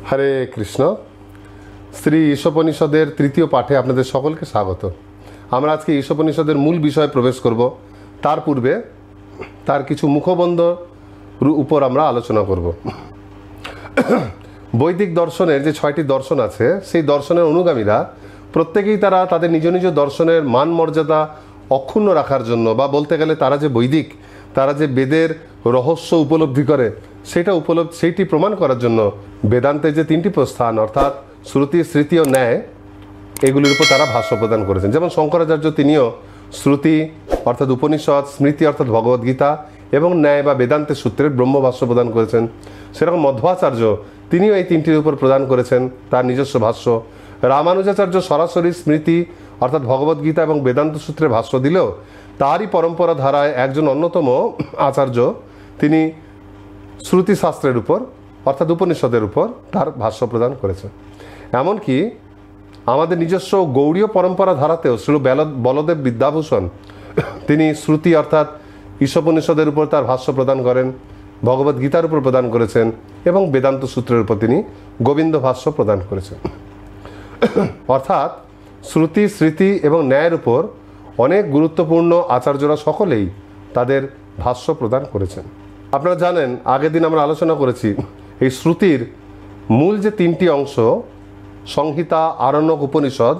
হরে কৃষ্ণ। শ্রী ঈশোপনিষদের তৃতীয় পাঠে আপনাদের সকলকে স্বাগত। আমরা আজকে ঈশোপনিষদের মূল বিষয়ে প্রবেশ করব। তার পূর্বে তার কিছু মুখবন্ধ উপর আমরা আলোচনা করব। বৈদিক দর্শনের যে 6টি দর্শন আছে, সেই দর্শনের অনুগামীরা প্রত্যেকেই তারা তাদের নিজ নিজ দর্শনের মান মর্যাদা অক্ষুণ্ণ রাখার জন্য, বা বলতে গেলে তারা যে বৈদিক, তারা যে বেদের রহস্য উপলব্ধি করে সেইটি প্রমাণ করার জন্য বেদান্তের যে 3টি প্রস্থান অর্থাৎ শ্রুতি, স্মৃতি ও ন্যায়, এগুলির উপর তারা ভাষ্য প্রদান করেছেন। যেমন শঙ্করাচার্য তিনিও শ্রুতি অর্থাৎ উপনিষদ, স্মৃতি অর্থাৎ ভগবদ্গীতা এবং ন্যায় বা বেদান্তের সূত্রের ব্রহ্মভাষ্য প্রদান করেছেন। সেরকম মধ্বাচার্য তিনিও এই 3টির উপর প্রদান করেছেন তার নিজস্ব ভাষ্য। রামানুজাচার্য সরাসরি স্মৃতি অর্থাৎ ভগবদ্গীতা এবং বেদান্ত সূত্রে ভাষ্য দিলেও তারই পরম্পরা ধারায় একজন অন্যতম আচার্য তিনি শ্রুতি শাস্ত্রের উপর অর্থাৎ উপনিষদের উপর তার ভাষ্য প্রদান করেছেন। এমনকি আমাদের নিজস্ব গৌড়ীয় পরম্পরা ধারাতেও শ্রী বলদেব বিদ্যাভূষণ তিনি শ্রুতি অর্থাৎ ঈশোপনিষদের উপর তার ভাষ্য প্রদান করেন, ভগবদ্গীতার উপর প্রদান করেছেন এবং বেদান্ত সূত্রের উপর তিনি গোবিন্দ ভাষ্য প্রদান করেছেন। অর্থাৎ শ্রুতি, স্মৃতি এবং ন্যায়ের উপর অনেক গুরুত্বপূর্ণ আচার্যরা সকলেই তাদের ভাষ্য প্রদান করেছেন। আপনারা জানেন, আগের দিন আমরা আলোচনা করেছি এই শ্রুতির মূল যে 3টি অংশ, সংহিতা, আরণ্যক, উপনিষদ,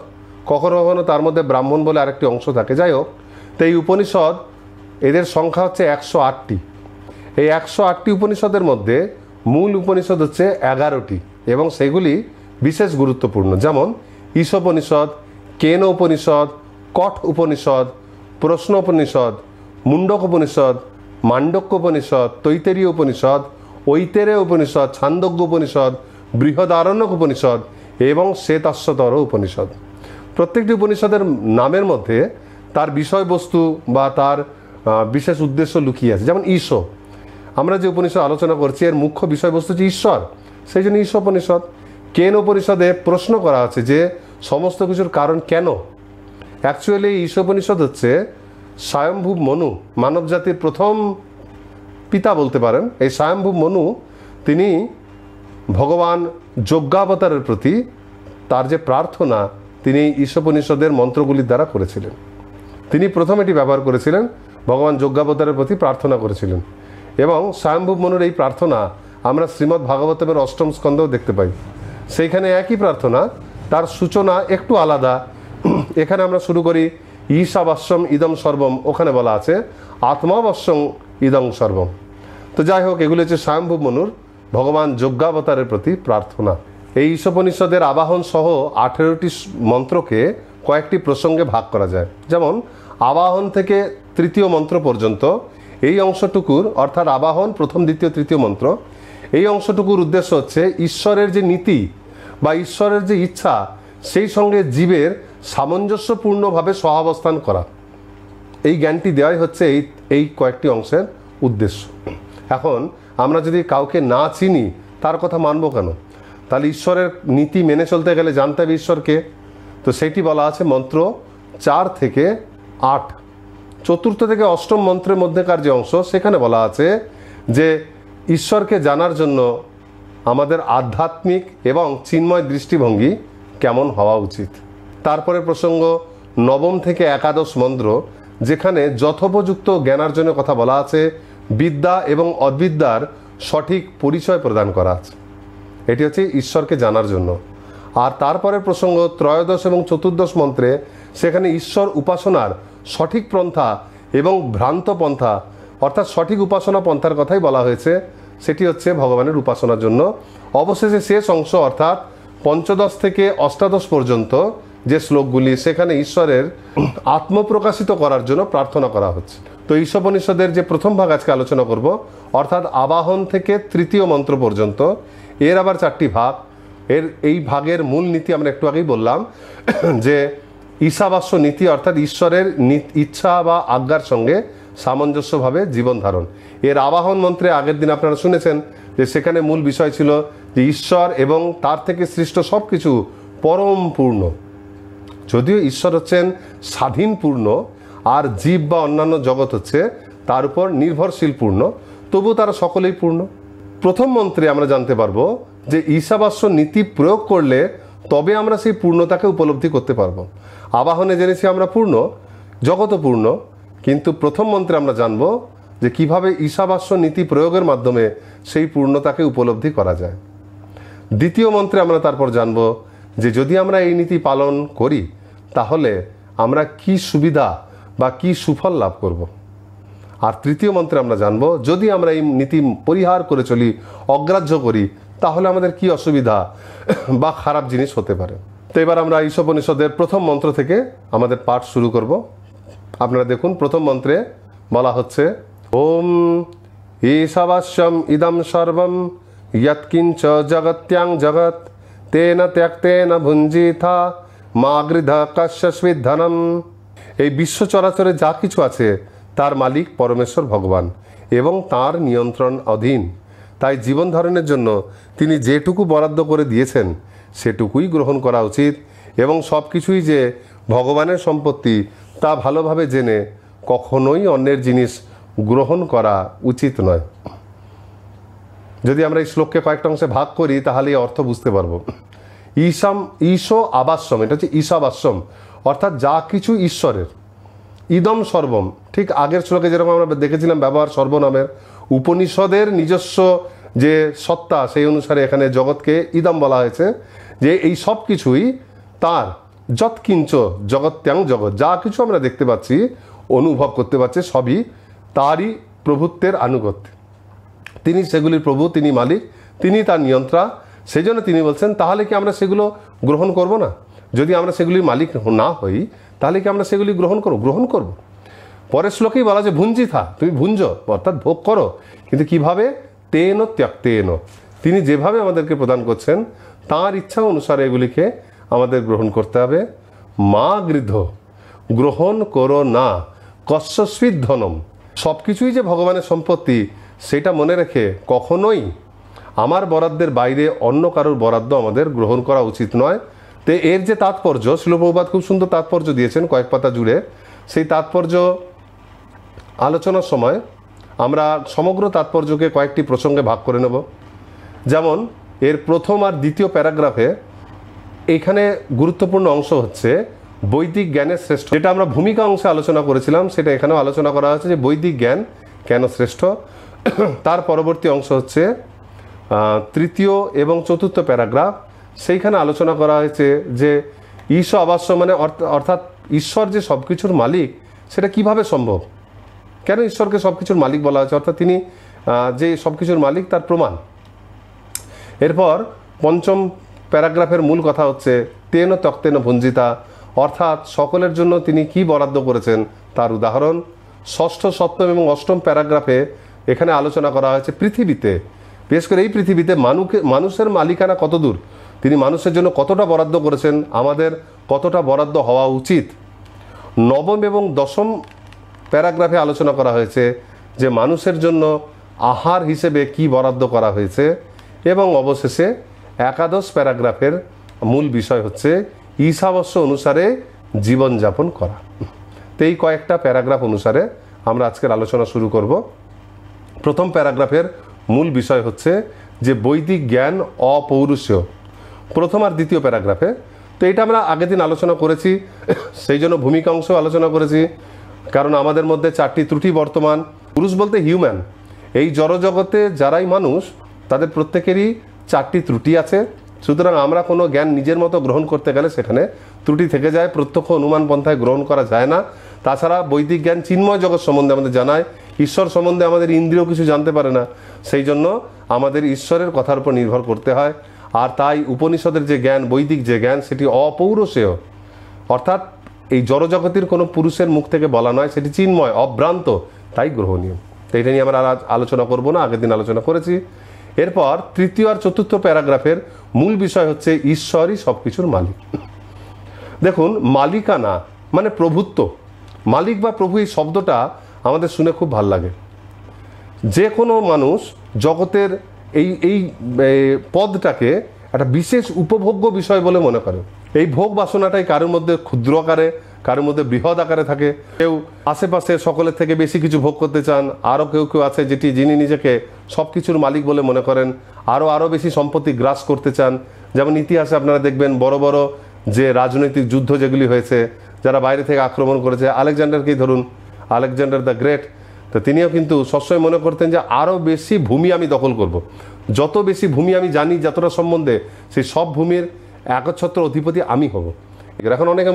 কখনো কখনো তার মধ্যে ব্রাহ্মণ বলে আরেকটি অংশ থাকে। যাই হোক, তো এই উপনিষদ এদের সংখ্যা হচ্ছে 108টি। এই 108টি উপনিষদের মধ্যে মূল উপনিষদ হচ্ছে 11টি এবং সেগুলি বিশেষ গুরুত্বপূর্ণ। যেমন ঈশোপনিষদ, কেন উপনিষদ, কঠ উপনিষদ, প্রশ্ন উপনিষদ, মুন্ডক উপনিষদ, মান্ডক্য উপনিষদ, তৈতেরীয় উপনিষদ, ঐতেরেয় উপনিষদ, ছান্দোগ্য উপনিষদ, বৃহদারণ্যক উপনিষদ এবং শ্বেতাশ্বতর উপনিষদ। প্রত্যেকটি উপনিষদের নামের মধ্যে তার বিষয়বস্তু বা তার বিশেষ উদ্দেশ্য লুকিয়ে আছে। যেমন ঈশো, আমরা যে উপনিষদ আলোচনা করছি এর মুখ্য বিষয়বস্তু হচ্ছে ঈশ্বর, সেই জন্য ঈশোপনিষদ। কেন উপনিষদে প্রশ্ন করা আছে যে সমস্ত কিছুর কারণ কেন। অ্যাকচুয়ালি ঈশোপনিষদ হচ্ছে স্বয়ম্ভূব মনু, মানব জাতির প্রথম পিতা বলতে পারেন। এই স্বয়ম্ভূব মনু তিনি ভগবান যজ্ঞাবতারের প্রতি তার যে প্রার্থনা তিনি ঈশোপনিষদের মন্ত্রগুলির দ্বারা করেছিলেন। তিনি প্রথম এটি ব্যবহার করেছিলেন, ভগবান যজ্ঞাবতারের প্রতি প্রার্থনা করেছিলেন এবং স্বয়ম্ভূব মনুর এই প্রার্থনা আমরা শ্রীমদ্ ভাগবতমের 8ম স্কন্ধেও দেখতে পাই। সেইখানে একই প্রার্থনা, তার সূচনা একটু আলাদা। এখানে আমরা শুরু করি ঈশাবাস্যম ইদম সর্বম, ওখানে বলা আছে আত্মাবাস্যম ইদং সর্বম। তো যাই হোক, এগুলো হচ্ছে স্বয়ম্ভূব মনুর ভগবান যজ্ঞাবতারের প্রতি প্রার্থনা। এই ঈশোপনিষদের আবাহন সহ 18টি মন্ত্রকে কয়েকটি প্রসঙ্গে ভাগ করা যায়। যেমন আবাহন থেকে 3য় মন্ত্র পর্যন্ত এই অংশটুকুর অর্থাৎ আবাহন, 1ম, 2য়, 3য় মন্ত্র, এই অংশটুকুর উদ্দেশ্য হচ্ছে ঈশ্বরের যে নীতি বা ঈশ্বরের যে ইচ্ছা সেই সঙ্গে জীবের সামঞ্জস্যপূর্ণভাবে সহাবস্থান করা। এই জ্ঞানটি দেওয়াই হচ্ছে এই কয়েকটি অংশের উদ্দেশ্য। এখন আমরা যদি কাউকে না চিনি তার কথা মানব কেন? তাহলে ঈশ্বরের নীতি মেনে চলতে গেলে জানতে হবে ঈশ্বরকে। তো সেইটি বলা আছে মন্ত্র 4 থেকে 8, 4র্থ থেকে 8ম মন্ত্রের মধ্যেকার যে অংশ, সেখানে বলা আছে যে ঈশ্বরকে জানার জন্য আমাদের আধ্যাত্মিক এবং চিন্ময় দৃষ্টিভঙ্গি কেমন হওয়া উচিত। তারপরে প্রসঙ্গ 9ম থেকে 11শ মন্ত্র, যেখানে যথোপযুক্ত জ্ঞানার্জনের কথা বলা আছে, বিদ্যা এবং অদ্বিদ্যার সঠিক পরিচয় প্রদান করা আছে। এটি হচ্ছে ঈশ্বরকে জানার জন্য। আর তারপরে প্রসঙ্গ 13শ এবং 14শ মন্ত্রে, সেখানে ঈশ্বর উপাসনার সঠিক পন্থা এবং ভ্রান্ত পন্থা অর্থাৎ সঠিক উপাসনা পন্থার কথাই বলা হয়েছে। সেটি হচ্ছে ভগবানের উপাসনার জন্য। অবশেষে শেষ অংশ অর্থাৎ 15 থেকে 18 পর্যন্ত যে শ্লোকগুলি, সেখানে ঈশ্বরের আত্মপ্রকাশিত করার জন্য প্রার্থনা করা হচ্ছে। তো ঈশোপনিষদের যে প্রথম ভাগ আজকে আলোচনা করব অর্থাৎ আবাহন থেকে 3য় মন্ত্র পর্যন্ত, এর আবার 4টি ভাগ। এই ভাগের মূল নীতি আমরা একটু আগেই বললাম যে ঈশাবাস্য নীতি অর্থাৎ ঈশ্বরের ইচ্ছা বা আজ্ঞার সঙ্গে সামঞ্জস্যভাবে জীবন ধারণ। এর আবাহন মন্ত্রে আগের দিন আপনারা শুনেছেন যে সেখানে মূল বিষয় ছিল যে ঈশ্বর এবং তার থেকে সৃষ্ট সব কিছু পরম পূর্ণ। যদিও ঈশ্বর হচ্ছেন স্বাধীন পূর্ণ, আর জীব বা অন্যান্য জগৎ হচ্ছে তার উপর নির্ভরশীল পূর্ণ, তবু তারা সকলেই পূর্ণ। প্রথম মন্ত্রে আমরা জানতে পারবো যে ঈশাবাস্য নীতি প্রয়োগ করলে তবে আমরা সেই পূর্ণতাকে উপলব্ধি করতে পারবো। আবাহনে জেনেছি আমরা পূর্ণ, জগৎ পূর্ণ, কিন্তু প্রথম মন্ত্রে আমরা জানবো যে কিভাবে ঈশাবাস্য নীতি প্রয়োগের মাধ্যমে সেই পূর্ণতাকে উপলব্ধি করা যায়। দ্বিতীয় মন্ত্রে আমরা তারপর জানবো যে যদি আমরা এই নীতি পালন করি তাহলে আমরা কি সুবিধা বা কি সুফল লাভ করব। আর তৃতীয় মন্ত্রে আমরা জানবো যদি আমরা এই নীতি পরিহার করে চলি, অগ্রাহ্য করি, তাহলে আমাদের কি অসুবিধা বা খারাপ জিনিস হতে পারে। তো এবার আমরা ঈশোপনিষদের প্রথম মন্ত্র থেকে আমাদের পাঠ শুরু করব। আপনারা দেখুন, প্রথম মন্ত্রে বলা হচ্ছে ওম ঈশাবাস্যম ইদম সর্বম যৎকিঞ্চ জগত্যাং জগৎ তেন ত্যক্তেন ভুঞ্জিথা মা গৃধ কশ্যস্বিদ ধনম। এই বিশ্ব চরাচরে যা কিছু আছে তার মালিক পরমেশ্বর ভগবান এবং তার নিয়ন্ত্রণ অধীন। তাই জীবন ধারণের জন্য তিনি যেটুকু বরাদ্দ করে দিয়েছেন সেটুকুই গ্রহণ করা উচিত এবং সব কিছুই যে ভগবানের সম্পত্তি তা ভালোভাবে জেনে কখনোই অন্যের জিনিস গ্রহণ করা উচিত নয়। যদি আমরা এই শ্লোককে কয়েকটা অংশে ভাগ করি তাহলে এই অর্থ বুঝতে পারবো। ঈশো আবাস্যম, এটা হচ্ছে ঈশাবাস্যম, অর্থাৎ যা কিছু ঈশ্বরের। ইদম সর্বম, ঠিক আগের শ্লোকে যেরকম আমরা দেখেছিলাম ব্যবহার সর্বনামের, উপনিষদের নিজস্ব যে সত্তা সেই অনুসারে এখানে জগৎকে ইদম বলা হয়েছে, যে এই সব কিছুই তার। যৎকিঞ্চ জগত্যাং জগৎ, যা কিছু আমরা দেখতে পাচ্ছি, অনুভব করতে পারছি, সবই তারই প্রভুত্বের আনুগত্য। তিনি সেগুলির প্রভু, তিনি মালিক, তিনি তার নিয়ন্ত্রা। সেই জন্য তিনি বলছেন তাহলে কি আমরা সেগুলো গ্রহণ করব না? যদি আমরা সেগুলির মালিক না হই তাহলে কি আমরা সেগুলি গ্রহণ করব? গ্রহণ করব। পরের শ্লোকেই বলা যে ভুঞ্জি থা, তুমি ভুঞ্জ, অর্থাৎ ভোগ করো, কিন্তু কিভাবে? তেন ত্যক্তেন, তিনি যেভাবে আমাদেরকে প্রদান করছেন তার ইচ্ছা অনুসারে এগুলিকে আমাদের গ্রহণ করতে হবে। মা গৃধ, গ্রহণ করো না, কশ্যস্বিদ ধনম, সব কিছুই যে ভগবানের সম্পত্তি সেটা মনে রেখে কখনোই আমার বরাদ্দের বাইরে অন্য কারোর বরাদ্দ আমাদের গ্রহণ করা উচিত নয়। তো এর যে তাৎপর্য, শিল প্রভুপাদ খুব সুন্দর তাৎপর্য দিয়েছেন কয়েক পাতা জুড়ে। সেই তাৎপর্য আলোচনার সময় আমরা সমগ্র তাৎপর্যকে কয়েকটি প্রসঙ্গে ভাগ করে নেব। যেমন এর প্রথম আর দ্বিতীয় প্যারাগ্রাফে এখানে গুরুত্বপূর্ণ অংশ হচ্ছে বৈদিক জ্ঞানের শ্রেষ্ঠ, যেটা আমরা ভূমিকা অংশে আলোচনা করেছিলাম সেটা এখানেও আলোচনা করা হয়েছে যে বৈদিক জ্ঞান কেন শ্রেষ্ঠ। তার পরবর্তী অংশ হচ্ছে তৃতীয় এবং চতুর্থ প্যারাগ্রাফ, সেইখানে আলোচনা করা হয়েছে যে ঈশ আবাস্য মানে অর্থাৎ ঈশ্বর যে সব কিছুর মালিক সেটা কিভাবে সম্ভব, কেন ঈশ্বরকে সব কিছুর মালিক বলা হয়েছে, অর্থাৎ তিনি যে সব কিছুর মালিক তার প্রমাণ। এরপর পঞ্চম প্যারাগ্রাফের মূল কথা হচ্ছে তেন ত্যক্তেন ভুঞ্জিতা, অর্থাৎ সকলের জন্য তিনি কি বরাদ্দ করেছেন তার উদাহরণ। ষষ্ঠ, সপ্তম এবং অষ্টম প্যারাগ্রাফে এখানে আলোচনা করা হয়েছে পৃথিবীতে, বিশেষ করে এই পৃথিবীতে মানুষের মালিকানা কত দূর, তিনি মানুষের জন্য কতটা বরাদ্দ করেছেন, আমাদের কতটা বরাদ্দ হওয়া উচিত। নবম এবং দশম প্যারাগ্রাফে আলোচনা করা হয়েছে যে মানুষের জন্য আহার হিসেবে কি বরাদ্দ করা হয়েছে। এবং অবশেষে একাদশ প্যারাগ্রাফের মূল বিষয় হচ্ছে ঈশাবাস্য অনুসারে জীবনযাপন করা। তো এই কয়েকটা প্যারাগ্রাফ অনুসারে আমরা আজকের আলোচনা শুরু করব। প্রথম প্যারাগ্রাফের মূল বিষয় হচ্ছে যে বৈদিক জ্ঞান অপৌরুষীয়, প্রথম আর দ্বিতীয় প্যারাগ্রাফে। তো এটা আমরা আগের দিন আলোচনা করেছি, সেই জন্য ভূমিকা অংশ আলোচনা করেছি, কারণ আমাদের মধ্যে চারটি ত্রুটি বর্তমান। পুরুষ বলতে হিউম্যান, এই জড়জগতে যারাই মানুষ তাদের প্রত্যেকেরই চারটি ত্রুটি আছে। সুতরাং আমরা কোনো জ্ঞান নিজের মতো গ্রহণ করতে গেলে সেখানে ত্রুটি থেকে যায়, প্রত্যক্ষ অনুমান পন্থায় গ্রহণ করা যায় না। তাছাড়া বৈদিক জ্ঞান চিন্ময় জগৎ সম্বন্ধে আমাদের জানায়, ঈশ্বর সম্বন্ধে আমাদের ইন্দ্রিয় কিছু জানতে পারে না, সেই জন্য আমাদের ঈশ্বরের কথার উপর নির্ভর করতে হয়। আর তাই উপনিষদের যে জ্ঞান, বৈদিক যে জ্ঞান, সেটি অপৌরুষেয়, অর্থাৎ এই জড়জগতের কোনো পুরুষের মুখ থেকে বলা নয়, সেটি চিন্ময়, অভ্রান্ত, তাই গ্রহণীয়। তো এটা নিয়ে আমরা আজ আলোচনা করব না, আগের দিন আলোচনা করেছি। এরপর তৃতীয় আর চতুর্থ প্যারাগ্রাফের মূল বিষয় হচ্ছে ঈশ্বরই সব কিছুর মালিক। দেখুন, মালিকানা মানে প্রভুত্ব, মালিক বা প্রভু এই শব্দটা আমাদের শুনে খুব ভাল লাগে। যে কোনো মানুষ জগতের এই পদটাকে একটা বিশেষ উপভোগ্য বিষয় বলে মনে করে। এই ভোগ বাসনাটাই কারোর মধ্যে ক্ষুদ্র আকারে, কারোর মধ্যে বৃহৎ আকারে থাকে, কেউ আশেপাশে সকলের থেকে বেশি কিছু ভোগ করতে চান, আরও কেউ কেউ আছে যিনি নিজেকে সব কিছুর মালিক বলে মনে করেন, আরও বেশি সম্পত্তি গ্রাস করতে চান। যেমন ইতিহাসে আপনারা দেখবেন বড় বড় যে রাজনৈতিক যুদ্ধ যেগুলি হয়েছে, যারা বাইরে থেকে আক্রমণ করেছে, আলেকজান্ডারকেই ধরুন, আলেকজান্ডার দ্য গ্রেট, তো তিনিও কিন্তু সবসময় মনে করতেন যে আরও বেশি ভূমি আমি দখল করব। যত বেশি ভূমি আমি জানি যতটা সম্বন্ধে, সেই সব ভূমির একচ্ছত্র অধিপতি আমি হব। এখন অনেকে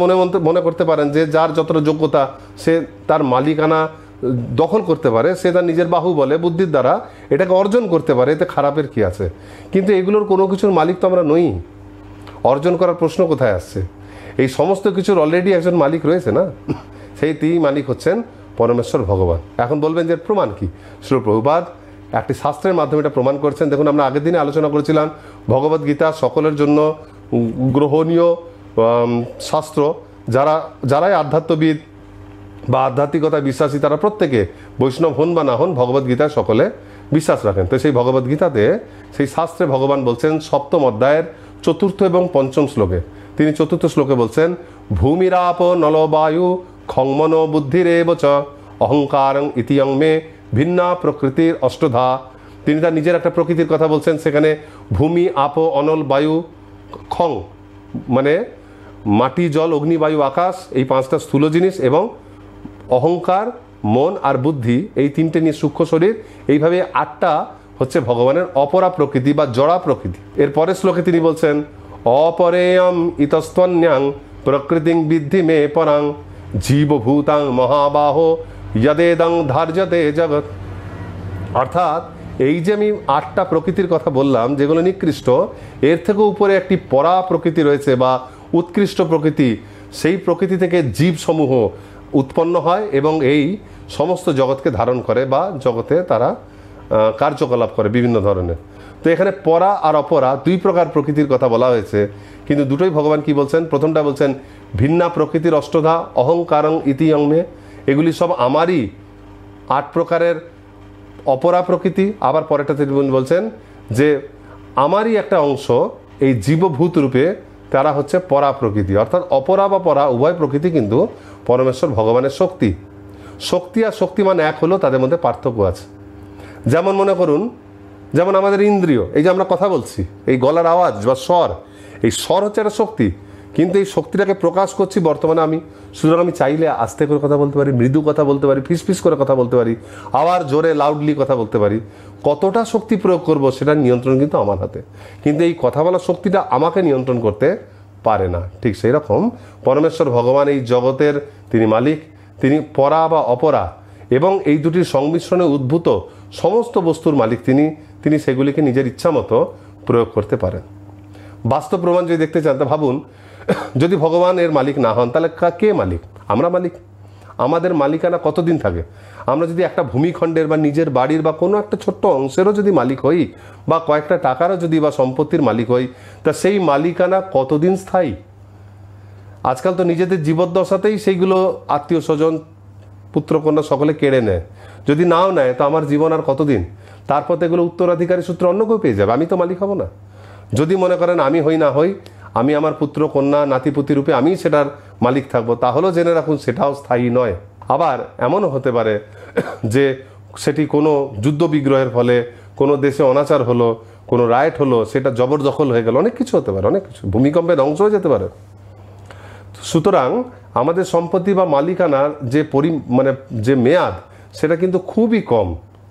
মনে করতে পারেন যে যার যতটা যোগ্যতা সে তার মালিকানা দখল করতে পারে, সে তার নিজের বাহুবলে বুদ্ধির দ্বারা এটাকে অর্জন করতে পারে, এতে খারাপের কি আছে? কিন্তু এগুলোর কোনো কিছুর মালিক তো আমরা নই। অর্জন করার প্রশ্ন কোথায় আসছে? এই সমস্ত কিছুর অলরেডি একজন মালিক রয়েছে না, সেই তিনি মালিক হচ্ছেন পরমেশ্বর ভগবান। এখন বলবেন যে প্রমাণ কি? শ্রীল প্রভুপাদ একটি শাস্ত্রের মাধ্যমে এটা প্রমাণ করছেন। দেখুন, আমরা আগের দিনে আলোচনা করেছিলাম ভগবদ্গীতা সকলের জন্য গ্রহণীয় শাস্ত্র। যারাই আধ্যাত্মবিদ বা আধ্যাত্মিকতায় বিশ্বাসী, তারা প্রত্যেকে বৈষ্ণব হন বা না হন ভগবদ্গীতায় সকলে বিশ্বাস রাখেন। তো সেই ভগবদ্গীতাতে সেই শাস্ত্রে ভগবান বলছেন 7ম অধ্যায়ের 4র্থ এবং 5ম শ্লোকে, তিনি 4র্থ শ্লোকে বলছেন, ভূমিরাপ নলবায়ু খংমন বুদ্ধিরেব চ অহংকারং ইতিয়ং মে ভিন্না প্রকৃতির অষ্টধা। তিনি তার নিজের একটা প্রকৃতির কথা বলছেন, সেখানে ভূমি, আপ, অনল, বায়ু, খং মানে মাটি, জল, অগ্নি, বায়ু, আকাশ, এই 5টা স্থূল জিনিস, এবং অহংকার, মন আর বুদ্ধি, এই 3টে নিয়ে সূক্ষ্ম শরীর, এইভাবে 8টা হচ্ছে ভগবানের অপরা প্রকৃতি বা জড়া প্রকৃতি। এর পরের শ্লোকে তিনি বলছেন, অপরেয়ম ইতস্তন্যাং প্রকৃতিং বিদ্ধি মে পরাং জীবভূতাং মহাবাহ যদেদং ধার্যতে জগৎ। অর্থাৎ এই যে আমি 8টা প্রকৃতির কথা বললাম যেগুলো নিকৃষ্ট, এর থেকে উপরে একটি পরা প্রকৃতি রয়েছে বা উৎকৃষ্ট প্রকৃতি। সেই প্রকৃতি থেকে জীবসমূহ উৎপন্ন হয় এবং এই সমস্ত জগৎকে ধারণ করে বা জগতে তারা কার্যকলাপ করে বিভিন্ন ধরনের। তো এখানে পরা আর অপরা 2 প্রকার প্রকৃতির কথা বলা হয়েছে, কিন্তু দুটোই ভগবান কি বলছেন? প্রথমটা বলছেন ভিন্না প্রকৃতির অষ্টধা অহংকারং ইতিয়ং মে, এগুলি সব আমারই 8 প্রকারের অপরা প্রকৃতি। আবার পরেরটা তিনি বলছেন যে আমারই একটা অংশ এই জীবভূত রূপে, তারা হচ্ছে পরা প্রকৃতি। অর্থাৎ অপরা বা পরা উভয় প্রকৃতি কিন্তু পরমেশ্বর ভগবানের শক্তি। শক্তি আর শক্তিমান এক হলো, তাদের মধ্যে পার্থক্য আছে। যেমন মনে করুন, যেমন আমাদের ইন্দ্রিয়, এই যে আমরা কথা বলছি, এই গলার আওয়াজ বা স্বর, এই স্বর হচ্ছে একটা শক্তি, কিন্তু এই শক্তিটাকে প্রকাশ করছি বর্তমানে আমি। সুতরাং আমি চাইলে আস্তে করে কথা বলতে পারি, মৃদু কথা বলতে পারি, ফিসফিস করে কথা বলতে পারি, আবার জোরে লাউডলি কথা বলতে পারি। কতটা শক্তি প্রয়োগ করব সেটা নিয়ন্ত্রণ কিন্তু আমার হাতে, কিন্তু এই কথা বলার শক্তিটা আমাকে নিয়ন্ত্রণ করতে পারে না। ঠিক সেই রকম পরমেশ্বর ভগবান এই জগতের তিনি মালিক, তিনি পরা বা অপরা এবং এই দুটির সংমিশ্রণে উদ্ভূত সমস্ত বস্তুর মালিক তিনি সেগুলিকে নিজের ইচ্ছা মতো প্রয়োগ করতে পারেন। বাস্তব প্রমাণ যদি দেখতে চান, তা ভাবুন, যদি ভগবান এর মালিক না হন তাহলে কে মালিক? আমরা মালিক। আমাদের মালিকানা কতদিন থাকে? আমরা যদি একটা ভূমিখণ্ডের বা নিজের বাড়ির বা কোনো একটা ছোট্ট অংশেরও যদি মালিক হই, বা কয়েকটা টাকারও যদি বা সম্পত্তির মালিক হই, তা সেই মালিকানা কতদিন স্থায়ী? আজকাল তো নিজেদের জীবদ্দশাতেই সেইগুলো আত্মীয় স্বজন, পুত্রকন্যা সকলে কেড়ে নেয়। যদি নাও নেয় তো আমার জীবন আর কতদিন? তারপর এগুলো উত্তরাধিকারী সূত্রে অন্য কেউ পেয়ে যাবে, আমি তো মালিক হব না। যদি মনে করেন আমি হই না হই, আমি আমার পুত্র, কন্যা, নাতিপুতি রূপে আমি সেটার মালিক থাকবো, তাহলেও জেনে রাখুন সেটাও স্থায়ী নয়। আবার এমনও হতে পারে যে সেটি কোনো যুদ্ধ বিগ্রহের ফলে, কোনো দেশে অনাচার হলো, কোনো রাইট হলো, সেটা জবরদখল হয়ে গেল, অনেক কিছু হতে পারে, অনেক কিছু, ভূমিকম্পে ধ্বংস হয়ে যেতে পারে। সুতরাং আমাদের সম্পত্তি বা মালিকানার যে মেয়াদ, সেটা কিন্তু খুবই কম।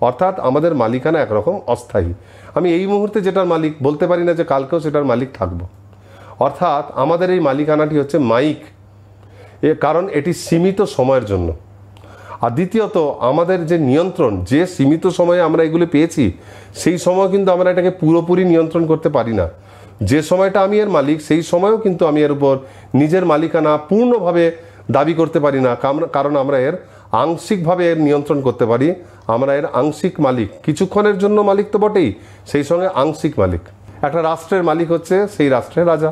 অর্থাৎ আমাদের মালিকানা একরকম অস্থায়ী। আমি এই মুহূর্তে যেটার মালিক বলতে পারি না যে কালকেও সেটার মালিক থাকবো। অর্থাৎ আমাদের এই মালিকানাটি হচ্ছে মাইক, কারণ এটি সীমিত সময়ের জন্য। আর দ্বিতীয়ত আমাদের যে নিয়ন্ত্রণ, যে সীমিত সময়ে আমরা এগুলি পেয়েছি, সেই সময় কিন্তু আমরা এটাকে পুরোপুরি নিয়ন্ত্রণ করতে পারি না। যে সময়টা আমি এর মালিক, সেই সময়ও কিন্তু আমি এর উপর নিজের মালিকানা পূর্ণভাবে দাবি করতে পারি না, কারণ আমরা এর আংশিকভাবে এর নিয়ন্ত্রণ করতে পারি। আমরা এর আংশিক মালিক, কিছুক্ষণের জন্য মালিক তো বটেই, সেই সঙ্গে আংশিক মালিক। একটা রাষ্ট্রের মালিক হচ্ছে সেই রাষ্ট্রের রাজা,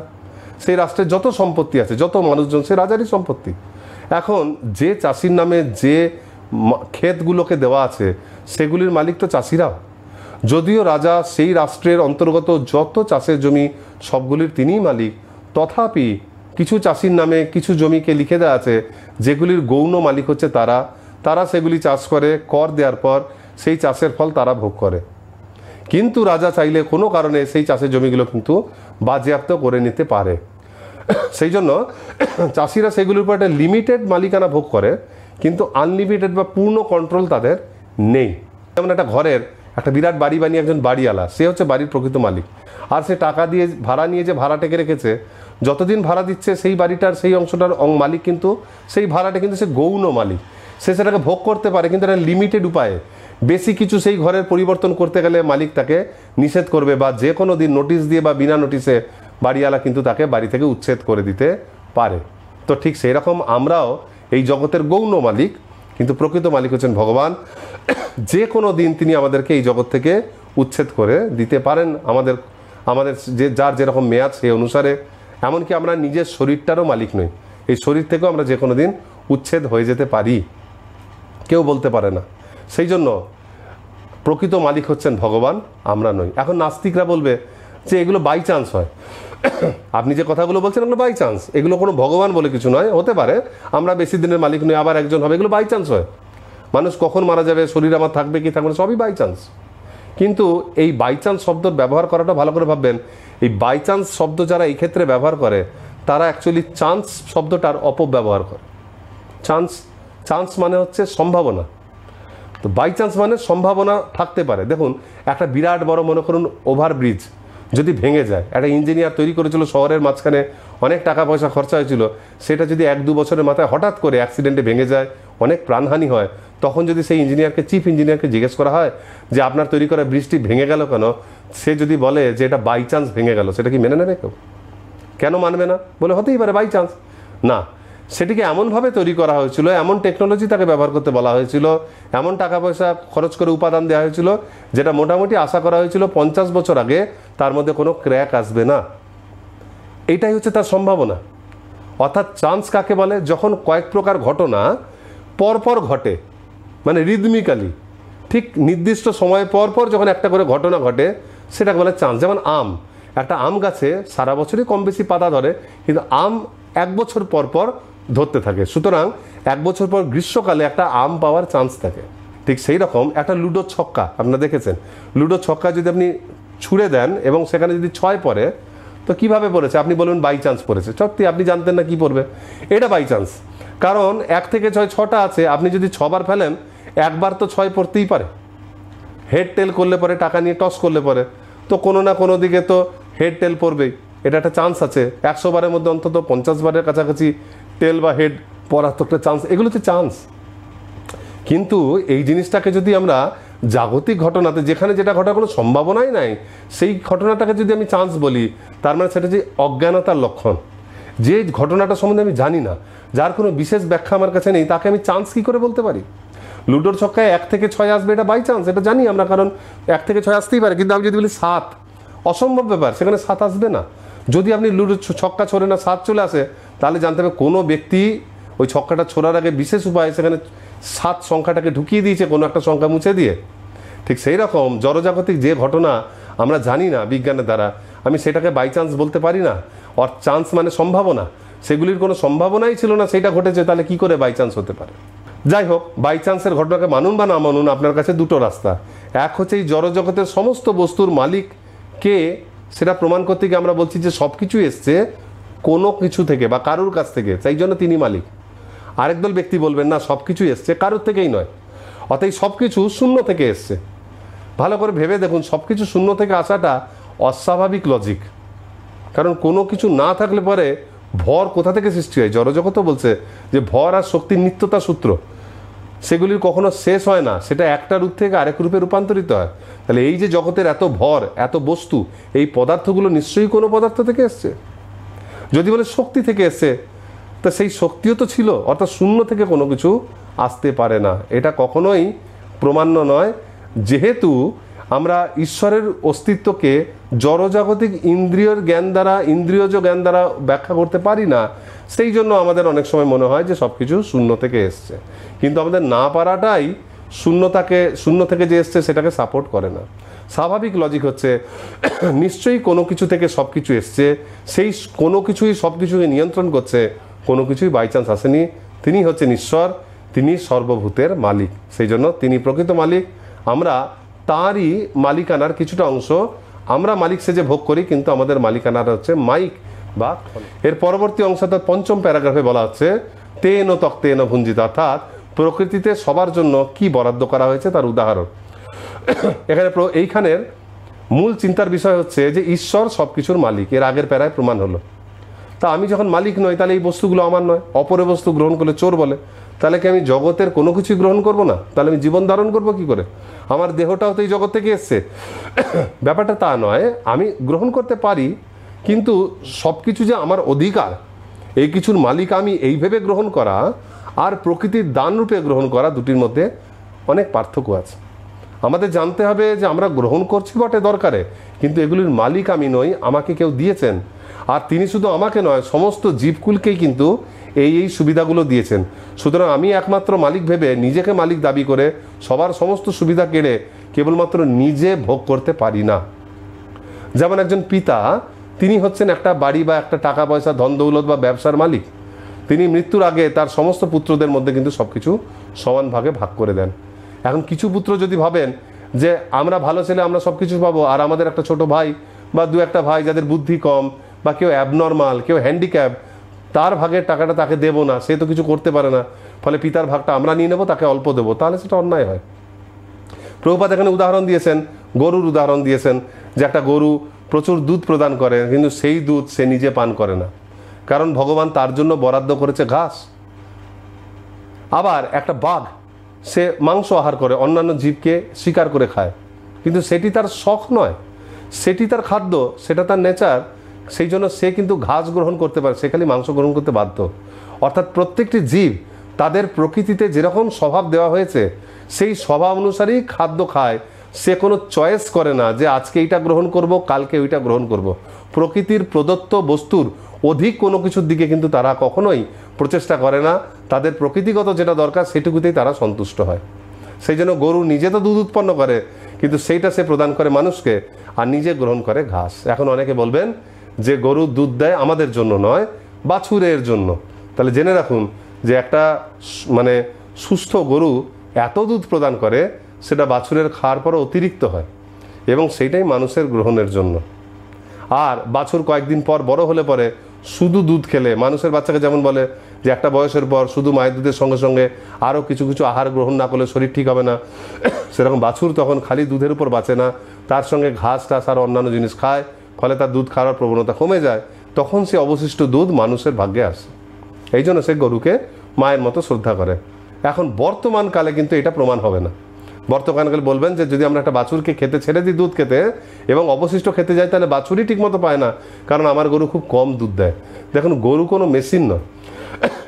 সেই রাষ্ট্রের যত সম্পত্তি আছে, যত মানুষজন, সেই রাজারই সম্পত্তি। এখন যে চাষির নামে যে ক্ষেতগুলোকে দেওয়া আছে, সেগুলির মালিক তো চাষিরাও। যদিও রাজা সেই রাষ্ট্রের অন্তর্গত যত চাষের জমি সবগুলির তিনিই মালিক, তথাপি কিছু চাষির নামে কিছু জমিকে লিখে দেওয়া আছে, যেগুলির গৌণ মালিক হচ্ছে তারা। তারা সেগুলি চাষ করে, কর দেওয়ার পর সেই চাষের ফল তারা ভোগ করে। কিন্তু রাজা চাইলে কোনো কারণে সেই চাষের জমিগুলো কিন্তু বাজেয়াপ্ত করে নিতে পারে। সেই জন্য চাষিরা সেগুলির উপর একটা লিমিটেড মালিকানা ভোগ করে, কিন্তু আনলিমিটেড বা পূর্ণ কন্ট্রোল তাদের নেই। যেমন একটা ঘরের একটা বিরাট বাড়ি বানিয়ে একজন বাড়িওয়ালা, সে হচ্ছে বাড়ির প্রকৃত মালিক। আর সে টাকা দিয়ে ভাড়া নিয়ে যে ভাড়া টেকে রেখেছে, যতদিন ভাড়া দিচ্ছে সেই বাড়িটার সেই অংশটার মালিক কিন্তু সেই ভাড়াটা কিন্তু সে গৌণ মালিক। সে সেটাকে ভোগ করতে পারে, কিন্তু একটা লিমিটেড উপায়ে। বেশি কিছু সেই ঘরের পরিবর্তন করতে গেলে মালিক তাকে নিষেধ করবে, বা যে কোনো দিন নোটিশ দিয়ে বা বিনা নোটিশে বাড়িওয়ালা কিন্তু তাকে বাড়ি থেকে উচ্ছেদ করে দিতে পারে। তো ঠিক সেই রকম আমরাও এই জগতের গৌণ মালিক, কিন্তু প্রকৃত মালিক হচ্ছেন ভগবান। যে কোনো দিন তিনি আমাদেরকে এই জগৎ থেকে উচ্ছেদ করে দিতে পারেন, আমাদের যে যার যেরকম মেয়াদ সেই অনুসারে। এমনকি আমরা নিজের শরীরটারও মালিক নই, এই শরীর থেকেও আমরা যে কোনো দিন উচ্ছেদ হয়ে যেতে পারি, কেউ বলতে পারে না। সেই জন্য প্রকৃত মালিক হচ্ছেন ভগবান, আমরা নই। এখন নাস্তিকরা বলবে যে এগুলো বাই চান্স হয়। আপনি যে কথাগুলো বলছেন এগুলো বাই চান্স, এগুলো কোনো ভগবান বলে কিছু নয়। হতে পারে আমরা বেশি দিনের মালিক নই, আবার একজন হবে, এগুলো বাই চান্স হয়। মানুষ কখন মারা যাবে, শরীর আমার থাকবে কি থাকবে না, সবই বাই চান্স। কিন্তু এই বাই চান্স শব্দর ব্যবহার করাটা ভালো করে ভাববেন। এই বাই চান্স শব্দ যারা এই ক্ষেত্রে ব্যবহার করে, তারা অ্যাকচুয়ালি চান্স শব্দটার অপব্যবহার করে। চান্স মানে হচ্ছে সম্ভাবনা। তো বাই চান্স মানে সম্ভাবনা থাকতে পারে। দেখুন, একটা বিরাট বড় মনে করুন ওভারব্রিজ যদি ভেঙে যায়, একটা ইঞ্জিনিয়ার তৈরি করেছিল, শহরের মাঝখানে অনেক টাকা পয়সা খরচা হয়েছিল, সেটা যদি 1-2 বছরের মাথায় হঠাৎ করে অ্যাক্সিডেন্টে ভেঙে যায়, অনেক প্রাণহানি হয়, তখন যদি সেই ইঞ্জিনিয়ারকে, চিফ ইঞ্জিনিয়ারকে জিজ্ঞেস করা হয় যে আপনার তৈরি করা ব্রিজটি ভেঙে গেল কেন, সে যদি বলে যে এটা বাই চান্স ভেঙে গেল, সেটা কি মেনে নেবে কেউ? কেন মানবে না? বলে হতেই পারে বাই চান্স। না, সেটিকে এমনভাবে তৈরি করা হয়েছিল, এমন টেকনোলজি তাকে ব্যবহার করতে বলা হয়েছিল, এমন টাকা পয়সা খরচ করে উপাদান দেওয়া হয়েছিল, যেটা মোটামুটি আশা করা হয়েছিল 50 বছর আগে তার মধ্যে কোনো ক্র্যাক আসবে না। এইটাই হচ্ছে তার সম্ভাবনা। অর্থাৎ চান্স কাকে বলে? যখন কয়েক প্রকার ঘটনা পরপর ঘটে, মানে রিদমিক্যালি, ঠিক নির্দিষ্ট সময় পরপর যখন একটা করে ঘটনা ঘটে, সেটাকে বলে চান্স। যেমন আম, একটা আম গাছে সারা বছরই কম বেশি পাতা ধরে, কিন্তু আম 1 বছর পর পর ধরতে থাকে। সুতরাং 1 বছর পর গ্রীষ্মকালে একটা আম পাওয়ার চান্স থাকে। ঠিক সেই রকম একটা লুডো ছক্কা আপনারা দেখেছেন, লুডো ছক্কা যদি আপনি ছুঁড়ে দেন এবং সেখানে যদি 6 পড়ে, তো কিভাবে পড়েছে? আপনি বলবেন বাই চান্স পড়েছে। সত্যি আপনি জানতেন না কি পড়বে, এটা বাই চান্স। কারণ 1 থেকে 6 6টা আছে, আপনি যদি 6 বার ফেলেন, একবার তো 6 পড়তেই পারে। হেড টেল করলে পরে, টাকা নিয়ে টস করলে পরে, তো কোনো না কোনো দিকে তো হেড টেল পড়বেই। এটা একটা চান্স আছে। 100 বারের মধ্যে অন্তত 50 বারের কাছাকাছি টেল বা হেড পড়ার তো একটা চান্স। এগুলো হচ্ছে চান্স। কিন্তু এই জিনিসটাকে যদি আমরা জাগতিক ঘটনাতে, যেখানে যেটা ঘটার কোনো সম্ভাবনাই নাই, সেই ঘটনাটাকে যদি আমি চান্স বলি, তার মানে সেটা যে অজ্ঞানতার লক্ষণ। যে ঘটনাটা সম্বন্ধে আমি জানি না, যার কোনো বিশেষ ব্যাখ্যা আমার কাছে নেই, তাকে আমি চান্স কী করে বলতে পারি? লুডোর ছক্কায় 1 থেকে 6 আসবে, এটা বাই চান্স, এটা জানি আমরা, কারণ 1 থেকে 6 আসতেই পারে। কিন্তু আমি যদি বলি 7, অসম্ভব ব্যাপার, সেখানে 7 আসবে না। যদি আপনি লুডোর ছক্কা ছোড়ে না 7 চলে আসে, তাহলে জানতে হবে কোনো ব্যক্তি ওই ছক্কাটা ছোড়ার আগে বিশেষ উপায়ে সেখানে 7 সংখ্যাটাকে ঢুকিয়ে দিয়েছে, কোনো একটা সংখ্যা মুছে দিয়ে। ঠিক সেই রকম জড়জাগতিক যে ঘটনা আমরা জানি না বিজ্ঞানের দ্বারা, আমি সেটাকে বাই চান্স বলতে পারি না। আর চান্স মানে সম্ভাবনা, সেগুলির কোনো সম্ভাবনাই ছিল না, সেটা ঘটেছে, তাহলে কি করে বাই চান্স হতে পারে? যাই হোক, বাই চান্সের ঘটনাকে মানুন বা না মানুন, আপনার কাছে দুটো রাস্তা। এক হচ্ছে এই জড়জগতের সমস্ত বস্তুর মালিক কে, সেটা প্রমাণ করতে গিয়ে আমরা বলছি যে সব কিছুই এসছে কোনো কিছু থেকে বা কারুর কাছ থেকে, সেই জন্য তিনি মালিক। আরেক দল ব্যক্তি বলবেন না, সব কিছুই এসছে কারুর থেকেই নয়, অতএব সব কিছু শূন্য থেকে এসছে। ভালো করে ভেবে দেখুন, সব কিছু শূন্য থেকে আসাটা অস্বাভাবিক লজিক। কারণ কোনো কিছু না থাকলে পরে ভর কোথা থেকে সৃষ্টি হয়? জড়জগতও বলছে যে ভর আর শক্তির নিত্যতা সূত্র, সেগুলির কখনো শেষ হয় না, সেটা একটা রূপ থেকে আরেক রূপে রূপান্তরিত হয়। তাহলে এই যে জগতের এত ভর, এত বস্তু, এই পদার্থগুলো নিশ্চয়ই কোনো পদার্থ থেকে এসছে। যদি বলে শক্তি থেকে এসছে, তা সেই শক্তিও তো ছিল, অর্থাৎ শূন্য থেকে কোনো কিছু আসতে পারে না। এটা কখনোই প্রমাণ্য নয়। যেহেতু আমরা ঈশ্বরের অস্তিত্বকে জড়জাগতিক ইন্দ্রিয়জ জ্ঞান দ্বারা ব্যাখ্যা করতে পারি না, সেই জন্য আমাদের অনেক সময় মনে হয় যে সব কিছু শূন্য থেকে এসছে। কিন্তু আমাদের না পারাটাই শূন্য থেকে যে এসছে সেটাকে সাপোর্ট করে না। স্বাভাবিক লজিক হচ্ছে নিশ্চয়ই কোনো কিছু থেকে সব কিছু এসছে, সেই কোনো কিছুই সব কিছুকে নিয়ন্ত্রণ করছে, কোনো কিছুই বাই চান্স আসেনি। তিনি হচ্ছেন ঈশ্বর, তিনি সর্বভূতের মালিক, সেই জন্য তিনি প্রকৃত মালিক। আমরা তাঁরই মালিকানার কিছুটা অংশ আমরা মালিক সেজে ভোগ করি, কিন্তু আমাদের মালিকানার হচ্ছে মাইক বা। এর পরবর্তী অংশটা 5ম প্যারাগ্রাফে বলা হচ্ছে তেন তক্তেন ভুঞ্জিত, অর্থাৎ প্রকৃতিতে সবার জন্য কি বরাদ্দ করা হয়েছে তার উদাহরণ। এইখানের মূল চিন্তার বিষয় হচ্ছে যে ঈশ্বর সব কিছুর মালিক, এর আগের প্যারায় প্রমাণ হলো। তা আমি যখন মালিক নই, তাহলে এই বস্তুগুলো আমার নয়, অপরের বস্তু গ্রহণ করলে চোর বলে, তাহলে কি আমি জগতের কোনো কিছুই গ্রহণ করব না? তাহলে আমি জীবন ধারণ করবো কি করে? আমার দেহটাও তো এই জগৎ থেকে এসছে। ব্যাপারটা তা নয়, আমি গ্রহণ করতে পারি, কিন্তু সব কিছু যে আমার অধিকার, এই কিছুর মালিক আমি, এই ভেবে গ্রহণ করা আর প্রকৃতির দান রূপে গ্রহণ করা, দুটির মধ্যে অনেক পার্থক্য আছে। আমাদের জানতে হবে যে আমরা গ্রহণ করছি বটে দরকারে, কিন্তু এগুলির মালিক আমি নই, আমাকে কেউ দিয়েছেন। আর তিনি শুধু আমাকে নয়, সমস্ত জীবকুলকেই কিন্তু এই সুবিধাগুলো দিয়েছেন। সুতরাং আমি একমাত্র মালিক ভেবে নিজেকে মালিক দাবি করে সবার সমস্ত সুবিধা কেড়ে কেবলমাত্র নিজে ভোগ করতে পারি না। যেমন একজন পিতা, তিনি হচ্ছেন একটা বাড়ি বা একটা টাকা পয়সা, ধন দৌলত বা ব্যবসার মালিক। তিনি মৃত্যুর আগে তার সমস্ত পুত্রদের মধ্যে কিন্তু সব কিছু সমান ভাগে ভাগ করে দেন। এখন কিছু পুত্র যদি ভাবেন যে আমরা ভালো ছেলে, আমরা সব কিছু পাবো, আর আমাদের একটা ছোট ভাই বা দু একটা ভাই যাদের বুদ্ধি কম বা কেউ অ্যাবনর্মাল, কেউ হ্যান্ডিক্যাপ, তার ভাগের টাকাটা তাকে দেবো না, সে তো কিছু করতে পারে না, ফলে পিতার ভাগটা আমরা নিয়ে নেবো, তাকে অল্প দেবো, তাহলে সেটা অন্যায় হয়। প্রভুপাদ এখানে উদাহরণ দিয়েছেন, গরুর উদাহরণ দিয়েছেন, যে একটা গরু প্রচুর দুধ প্রদান করে, কিন্তু সেই দুধ সে নিজে পান করে না, কারণ ভগবান তার জন্য বরাদ্দ করেছে ঘাস। আবার একটা বাঘ, সে মাংস আহার করে, অন্যান্য জীবকে শিকার করে খায়, কিন্তু সেটি তার শখ নয়, সেটি তার খাদ্য, সেটা তার নেচার, সেই জন্য সে কিন্তু ঘাস গ্রহণ করতে পারে, সে খালি মাংস গ্রহণ করতে বাধ্য। অর্থাৎ প্রত্যেকটি জীব তাদের প্রকৃতিতে যেরকম স্বভাব দেওয়া হয়েছে সেই স্বভাব অনুসারেই খাদ্য খায়, সে কোনো চয়েস করে না যে আজকে এইটা গ্রহণ করব, কালকে ওইটা গ্রহণ করব। প্রকৃতির প্রদত্ত বস্তুর অধিক কোনো কিছুর দিকে কিন্তু তারা কখনোই প্রচেষ্টা করে না, তাদের প্রকৃতিগত যেটা দরকার সেটুকুতেই তারা সন্তুষ্ট হয়। সেই জন্য গরু নিজে তো দুধ উৎপন্ন করে, কিন্তু সেইটা সে প্রদান করে মানুষকে, আর নিজে গ্রহণ করে ঘাস। এখন অনেকে বলবেন যে গরু দুধ দেয় আমাদের জন্য নয়, বাছুরের জন্য। তাহলে জেনে রাখুন যে একটা মানে সুস্থ গরু এত দুধ প্রদান করে, সেটা বাছুরের খাওয়ার পর অতিরিক্ত হয়, এবং সেইটাই মানুষের গ্রহণের জন্য। আর বাছুর কয়েকদিন পর বড় হলে পরে শুধু দুধ খেলে, মানুষের বাচ্চাকে যেমন বলে যে একটা বয়সের পর শুধু মায়ের দুধের সঙ্গে সঙ্গে আরও কিছু কিছু আহার গ্রহণ না করলে শরীর ঠিক হবে না, সেরকম বাছুর তখন খালি দুধের উপর বাঁচে না, তার সঙ্গে ঘাস টাস আর অন্যান্য জিনিস খায়, ফলে তার দুধ খাওয়ার প্রবণতা কমে যায়, তখন সে অবশিষ্ট দুধ মানুষের ভাগ্যে আসে। এই জন্য সে গরুকে মায়ের মতো শ্রদ্ধা করে। এখন বর্তমান কালে কিন্তু এটা প্রমাণ হবে না। বর্তমানকালে বলবেন যে যদি আমরা একটা বাছুরকে খেতে ছেড়ে দিই দুধ খেতে এবং অবশিষ্ট খেতে যাই, তাহলে বাছুরই ঠিক মতো পায় না, কারণ আমার গরু খুব কম দুধ দেয়। দেখুন, গরু কোনো মেশিন নয়,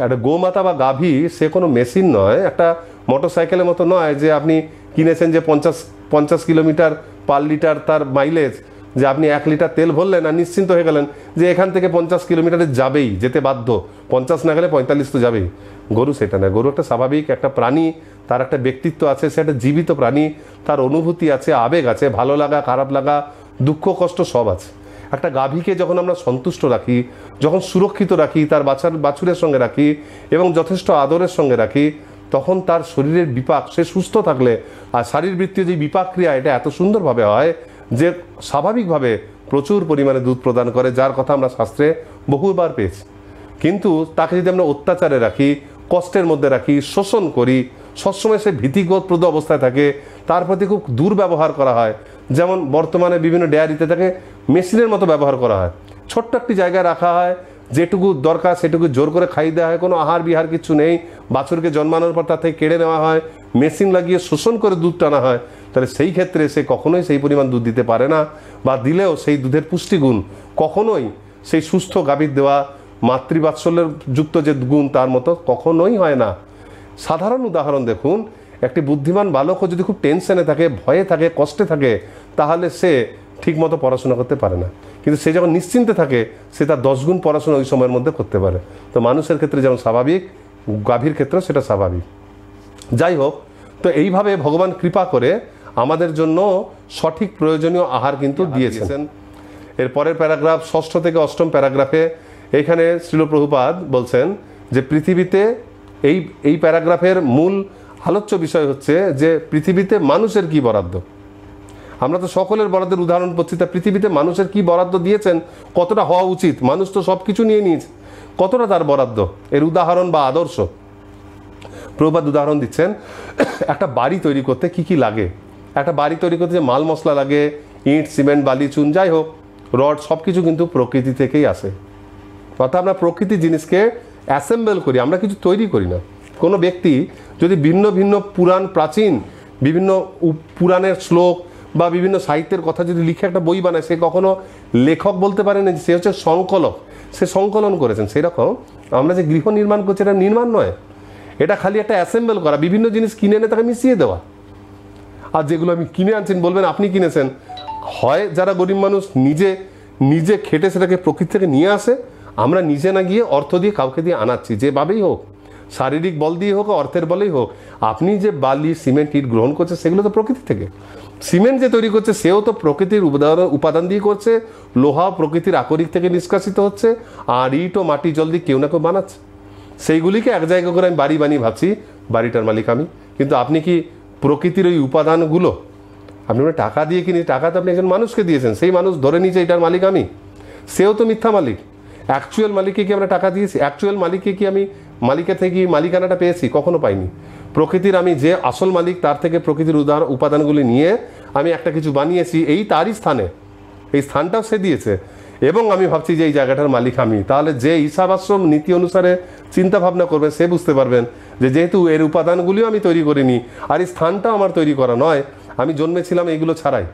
একটা গোমাতা বা গাভী সে কোনো মেশিন নয়, একটা মোটরসাইকেলের মতো নয় যে আপনি কিনেছেন যে 50 কিলোমিটার পার লিটার তার মাইলেজ, যে আপনি 1 লিটার তেল ভরলেন আর নিশ্চিন্ত হয়ে গেলেন যে এখান থেকে 50 কিলোমিটারে যাবেই, যেতে বাধ্য, 50 না গেলে 45 তো যাবেই। গরু সেটা না, গরু একটা স্বাভাবিক একটা প্রাণী, তার একটা ব্যক্তিত্ব আছে, সে একটা জীবিত প্রাণী, তার অনুভূতি আছে, আবেগ আছে, ভালো লাগা, খারাপ লাগা, দুঃখ কষ্ট সব আছে। একটা গাভীকে যখন আমরা সন্তুষ্ট রাখি, যখন সুরক্ষিত রাখি, তার বাছুরের সঙ্গে রাখি এবং যথেষ্ট আদরের সঙ্গে রাখি, তখন তার শরীরের বিপাক, সে সুস্থ থাকলে, আর শারীরবৃত্তীয় যে বিপাক ক্রিয়া, এটা এত সুন্দরভাবে হয় যে স্বাভাবিকভাবে প্রচুর পরিমাণে দুধ প্রদান করে, যার কথা আমরা শাস্ত্রে বহুবার পেয়েছি। কিন্তু তাকে যদি আমরা অত্যাচারে রাখি, কষ্টের মধ্যে রাখি, শোষণ করি, সবসময় সে ভীতিগ্রস্ত অবস্থায় থাকে, তার প্রতি খুব দুর্ব্যবহার করা হয়। যেমন বর্তমানে বিভিন্ন ডেয়ারিতে তাকে মেশিনের মতো ব্যবহার করা হয়, ছোট্ট একটি জায়গায় রাখা হয়, যেটুকু দরকার সেটুকু জোর করে খাইয়ে দেওয়া হয়, কোনো আহার বিহার কিছু নেই, বাছুরকে জন্মানোর পর তার থেকে কেড়ে নেওয়া হয়, মেশিন লাগিয়ে শোষণ করে দুধ টানা হয়। তাহলে সেই ক্ষেত্রে সে কখনোই সেই পরিমাণ দুধ দিতে পারে না, বা দিলেও সেই দুধের পুষ্টিগুণ কখনোই সেই সুস্থ গাভীর দেওয়া মাতৃবাৎসল্যের যুক্ত যে গুণ তার মতো কখনোই হয় না। সাধারণ উদাহরণ দেখুন, একটি বুদ্ধিমান বালকও যদি খুব টেনশনে থাকে, ভয়ে থাকে, কষ্টে থাকে, তাহলে সে ঠিকমতো পড়াশোনা করতে পারে না। কিন্তু সে যখন নিশ্চিন্তে থাকে, সে তার 10 গুণ পড়াশোনা ওই সময়ের মধ্যে করতে পারে। তো মানুষের ক্ষেত্রে যেমন স্বাভাবিক, গাভীর ক্ষেত্রেও সেটা স্বাভাবিক। যাই হোক, তো এইভাবে ভগবান কৃপা করে আমাদের জন্য সঠিক প্রয়োজনীয় আহার কিন্তু দিয়েছেন। এর পরের প্যারাগ্রাফ 6ষ্ঠ থেকে 8ম প্যারাগ্রাফে এখানে শ্রীল প্রভুপাদ বলছেন যে পৃথিবীতে এই প্যারাগ্রাফের মূল আলোচ্য বিষয় হচ্ছে যে পৃথিবীতে মানুষের কি বরাদ্দ। আমরা তো সকলের বরাদ্দের উদাহরণ পাচ্ছি, তা পৃথিবীতে মানুষের কি বরাদ্দ দিয়েছেন, কতটা হওয়া উচিত, মানুষ তো সব কিছু নিয়ে নিয়েছে, কতটা তার বরাদ্দ, এর উদাহরণ বা আদর্শ প্রভুপাদ উদাহরণ দিচ্ছেন। একটা বাড়ি তৈরি করতে কি কি লাগে, একটা বাড়ি তৈরি করতে যে মাল মশলা লাগে, ইট, সিমেন্ট, বালি, চুন, যাই হোক, রড, সব কিছু কিন্তু প্রকৃতি থেকেই আসে। অর্থাৎ আমরা প্রকৃতির জিনিসকে অ্যাসেম্বল করি, আমরা কিছু তৈরি করি না। কোনো ব্যক্তি যদি ভিন্ন ভিন্ন প্রাচীন বিভিন্ন পুরাণের শ্লোক বা বিভিন্ন সাহিত্যের কথা যদি লিখে একটা বই বানায়, সে কখনো লেখক বলতে পারে না, সে হচ্ছে সংকলক, সে সংকলন করেছেন। সেরকম আমরা যে গৃহ নির্মাণ করছি, এটা নির্মাণ নয়, এটা খালি একটা অ্যাসেম্বল করা, বিভিন্ন জিনিস কিনে এনে তাকে মিশিয়ে দেওয়া। আর যেগুলো আমি কিনে আনছেন, বলবেন আপনি কিনেছেন, হয় যারা গরিব মানুষ নিজে নিজে খেটে সেটাকে প্রকৃতি থেকে নিয়ে আসে, আমরা নিজে না গিয়ে অর্থ দিয়ে কাউকে দিয়ে আনাচ্ছি, যেভাবেই হোক, শারীরিক বল দিয়ে হোক, অর্থের বলেই হোক। আপনি যে বালি, সিমেন্ট, ইট গ্রহণ করছে, সেগুলো তো প্রকৃতি থেকে। সিমেন্ট যে তৈরি করছে, সেও তো প্রকৃতির উপাদান দিয়ে করছে, লোহা প্রকৃতির আকরিক থেকে নিষ্কাশিত হচ্ছে, আর ইট ও মাটি জল দিয়ে কেউ না কেউ বানাচ্ছে। সেইগুলিকে এক জায়গা করে আমি বাড়ি বানিয়ে ভাবছি বাড়িটার মালিক আমি, কিন্তু আপনি কি প্রকৃতির ওই উপাদানগুলো আপনি টাকা দিয়ে কিনে, টাকা তো আপনি একজন মানুষকে দিয়েছেন, সেই মানুষ ধরে নিয়েছে এটার মালিক আমি, সেও তো মিথ্যা মালিক। অ্যাকচুয়াল মালিককে কি আমরা টাকা দিয়েছি? অ্যাকচুয়াল মালিককে কি আমি মালিকের থেকে মালিকানাটা পেয়েছি? কখনো পাইনি। প্রকৃতির আমি যে আসল মালিক, তার থেকে প্রকৃতির উপাদানগুলি নিয়ে আমি একটা কিছু বানিয়েছি, এই তারই স্থানে, এই স্থানটাও সে দিয়েছে, এবং আমি ভাবছি যে এই জায়গাটার মালিক আমি। তাহলে যে হিসাব আশ্রম নীতি অনুসারে চিন্তা ভাবনা করবেন, সে বুঝতে পারবেন যে যেহেতু এর উপাদানগুলিও আমি তৈরি করিনি, আর এই স্থানটাও আমার তৈরি করা নয়, আমি জন্মেছিলাম এইগুলো ছাড়াই,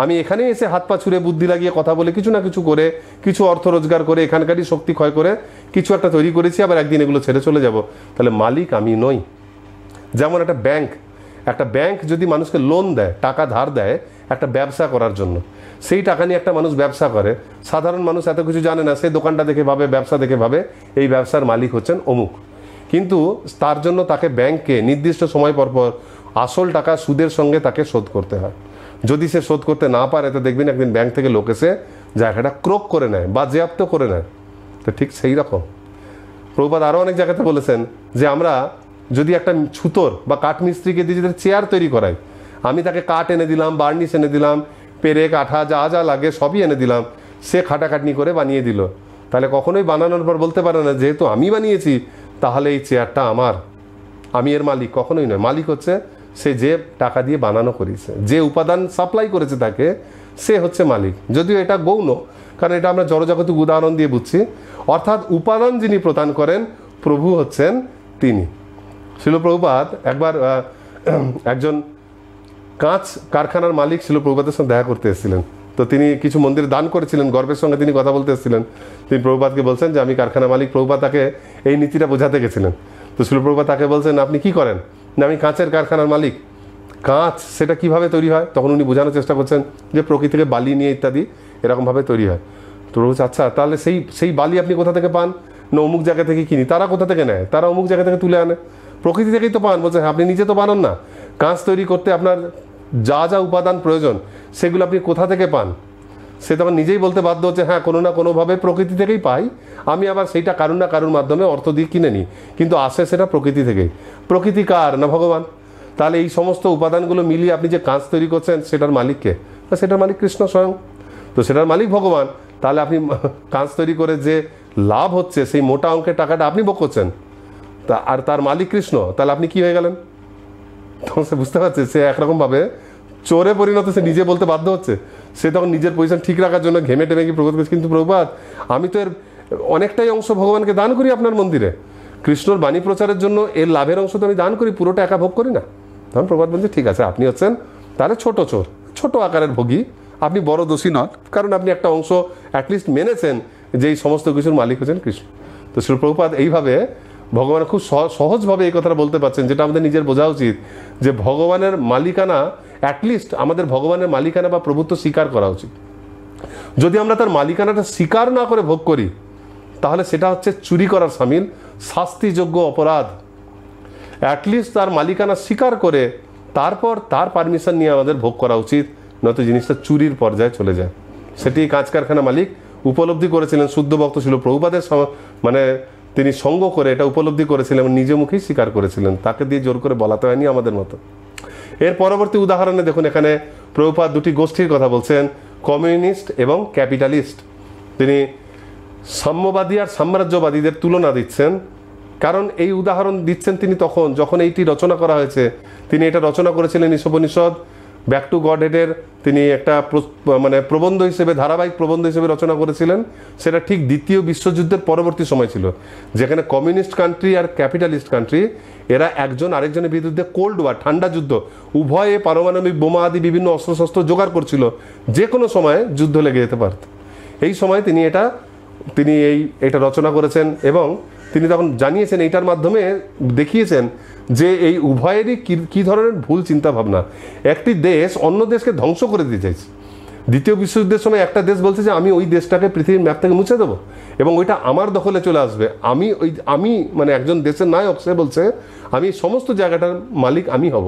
আমি এখানেই এসে হাত পা ছুঁড়ে বুদ্ধি লাগিয়ে কথা বলে কিছু না কিছু করে, কিছু অর্থ রোজগার করে, এখানকারই শক্তি ক্ষয় করে কিছু একটা তৈরি করেছি, আবার একদিন এগুলো ছেড়ে চলে যাব। তাহলে মালিক আমি নই। যেমন একটা ব্যাংক যদি মানুষকে লোন দেয়, টাকা ধার দেয় একটা ব্যবসা করার জন্য, সেই টাকা নিয়ে একটা মানুষ ব্যবসা করে, সাধারণ মানুষ এত কিছু জানে না, সে দোকানটা দেখে ভাবে, ব্যবসা দেখে ভাবে এই ব্যবসার মালিক হচ্ছেন অমুক। কিন্তু তার জন্য তাকে ব্যাংককে নির্দিষ্ট সময় পর পর আসল টাকা সুদের সঙ্গে তাকে শোধ করতে হয়। যদি সে শোধ করতে না পারে, তো দেখবেন একদিন ব্যাংক থেকে লোক এসে জায়গাটা ক্রোক করে নেয় বা জব্দ করে নেয়। তো ঠিক সেই রকম প্রভুপাদ আরও অনেক জায়গাতে বলেছেন যে আমরা যদি একটা ছুতোর বা কাঠ মিস্ত্রিকে দিয়ে যদি চেয়ার তৈরি করাই, আমি তাকে কাঠ এনে দিলাম, বার্নিশ এনে দিলাম, পেরেক, আঠা, যা যা লাগে সবই এনে দিলাম, সে খাটাখাটনি করে বানিয়ে দিল, তাহলে কখনোই বানানোর পর বলতে পারে না যেহেতু আমি বানিয়েছি তাহলে এই চেয়ারটা আমার, আমি এর মালিক। কখনোই নয়। মালিক হচ্ছে সে যে টাকা দিয়ে বানানো করেছে, যে উপাদান সাপ্লাই করেছে তাকে, সে হচ্ছে মালিক। যদিও এটা গৌণ, কারণ এটা আমরা জড়জাগতিক উদাহরণ দিয়ে বুঝছি। অর্থাৎ উপাদান যিনি প্রদান করেন, প্রভু হচ্ছেন তিনি। শিল প্রভুপাদ একবার একজন কাঁচ কারখানার মালিক শিল প্রভুপাদের সঙ্গে দেখা করতে এসেছিলেন। তো তিনি কিছু মন্দির দান করেছিলেন, গর্বের সঙ্গে তিনি কথা বলতে এসেছিলেন। তিনি প্রভুপাদকে বলছেন যে আমি কারখানা মালিক। প্রভুপাদ তাকে এই নীতিটা বোঝাতে গেছিলেন। তো শিল প্রভুপাদ তাকে বলছেন আপনি কি করেন? না আমি কাঁচের কারখানার মালিক। কাঁচ সেটা কিভাবে তৈরি হয়? তখন উনি বোঝানোর চেষ্টা করছেন যে প্রকৃতি থেকে বালি নিয়ে ইত্যাদি এরকমভাবে তৈরি হয়। তো প্রভু আচ্ছা, তাহলে সেই বালি আপনি কোথা থেকে পান? না অমুক জায়গা থেকে কিনি। তারা কোথা থেকে নেয়? তারা অমুক জায়গা থেকে তুলে আনে। প্রকৃতি থেকেই তো পান। বলছে আপনি নিজে তো বানান না। কাঁচ তৈরি করতে আপনার যা যা উপাদান প্রয়োজন সেগুলো আপনি কোথা থেকে পান? সে তখন নিজেই বলতে বাধ্য হচ্ছে হ্যাঁ, কোনো না কোনোভাবে প্রকৃতি থেকেই পাই, আমি আবার সেইটা কারুর না কারুর মাধ্যমে অর্থ দিয়ে কিনে নিই, কিন্তু আসে সেটা প্রকৃতি থেকেই। প্রকৃতি কার? না ভগবান। তাহলে এই সমস্ত উপাদানগুলো মিলিয়ে আপনি যে কাঁচ তৈরি করছেন সেটার মালিককে? সেটার মালিক কৃষ্ণ স্বয়ং। তো সেটার মালিক ভগবান। তাহলে আপনি কাঁচ তৈরি করে যে লাভ হচ্ছে সেই মোটা অঙ্কের টাকাটা আপনি ভোগ করছেন, তা আর তার মালিক কৃষ্ণ, তাহলে আপনি কি হয়ে গেলেন? তখন সে বুঝতে পারছে সে একরকমভাবে চোরে পরিণত, সে নিজে বলতে বাধ্য হচ্ছে। সে তখন নিজের পজিশন ঠিক রাখার জন্য ঘেমে টেমে কি প্রবোধ করছে, কিন্তু প্রভুপাদ আমি তো এর অনেকটাই অংশ ভগবানকে দান করি আপনার মন্দিরে, কৃষ্ণর বাণী প্রচারের জন্য এর লাভের অংশ তো আমি দান করি, পুরোটা একা ভোগ করি না। তখন প্রভুপাদ বলছে ঠিক আছে, আপনি হচ্ছেন তাহলে ছোট চোর, ছোট আকারের ভোগী, আপনি বড় দোষী নন, কারণ আপনি একটা অংশ অ্যাটলিস্ট মেনেছেন যে এই সমস্ত কিছুর মালিক হচ্ছেন কৃষ্ণ। তো শ্রী প্রভুপাদ এইভাবে ভগবান খুব সহজভাবে এই কথাটা বলতে পারছেন, যেটা আমাদের নিজের বোঝা উচিত যে ভগবানের মালিকানা, অ্যাটলিস্ট আমাদের ভগবানের মালিকানা বা প্রভুত্ব স্বীকার করা উচিত। যদি আমরা তার মালিকানাটা স্বীকার না করে ভোগ করি তাহলে সেটা হচ্ছে চুরি করার সামিল, শাস্তিযোগ্য অপরাধ। অ্যাটলিস্ট তার মালিকানা স্বীকার করে তারপর তার পারমিশন নিয়ে আমাদের ভোগ করা উচিত, নয়তো জিনিসটা চুরির পর্যায়ে চলে যায়। সেটি কাঁচ কারখানা মালিক উপলব্ধি করেছিলেন, শুদ্ধ ভক্ত ছিল, প্রভুপাদের মানে তিনি সঙ্গ করে এটা উপলব্ধি করেছিলেন এবং নিজ মুখেই স্বীকার করেছিলেন, তাকে দিয়ে জোর করে বলাতে হয়নি আমাদের মতো। এর পরবর্তী উদাহরণে দেখুন, এখানে প্রভুপাদ দুটি গোষ্ঠীর কথা বলছেন, কমিউনিস্ট এবং ক্যাপিটালিস্ট। তিনি সাম্যবাদী আর সাম্রাজ্যবাদীদের তুলনা দিচ্ছেন, কারণ এই উদাহরণ দিচ্ছেন তিনি তখন যখন এইটি রচনা করা হয়েছে। তিনি এটা রচনা করেছিলেন ঈশোপনিষদ ব্যাক টু গড হেডের তিনি একটা মানে প্রবন্ধ হিসেবে, ধারাবাহিক প্রবন্ধ হিসেবে রচনা করেছিলেন। সেটা ঠিক দ্বিতীয় বিশ্বযুদ্ধের পরবর্তী সময় ছিল, যেখানে কমিউনিস্ট কান্ট্রি আর ক্যাপিটালিস্ট কান্ট্রি এরা একজন আরেকজনের বিরুদ্ধে কোল্ড ওয়ার, ঠান্ডা যুদ্ধ, উভয়ে পারমাণবিক বোমা আদি বিভিন্ন অস্ত্রশস্ত্র জোগাড় করছিল, যে কোনো সময় যুদ্ধ লেগে যেতে পারত। এই সময় তিনি এটা রচনা করেছেন এবং তিনি তখন জানিয়েছেন, এইটার মাধ্যমে দেখিয়েছেন যে এই উভয়েরই কী ধরনের ভুল চিন্তাভাবনা। একটি দেশ অন্য দেশকে ধ্বংস করে দিতে চাইছে। দ্বিতীয় বিশ্বযুদ্ধের সময় একটা দেশ বলছে যে আমি ওই দেশটাকে পৃথিবীর ম্যাপ থেকে মুছে দেবো এবং ওইটা আমার দখলে চলে আসবে। আমি মানে একজন দেশের নায়ক, সে বলছে আমি সমস্ত জায়গাটার মালিক আমি হব।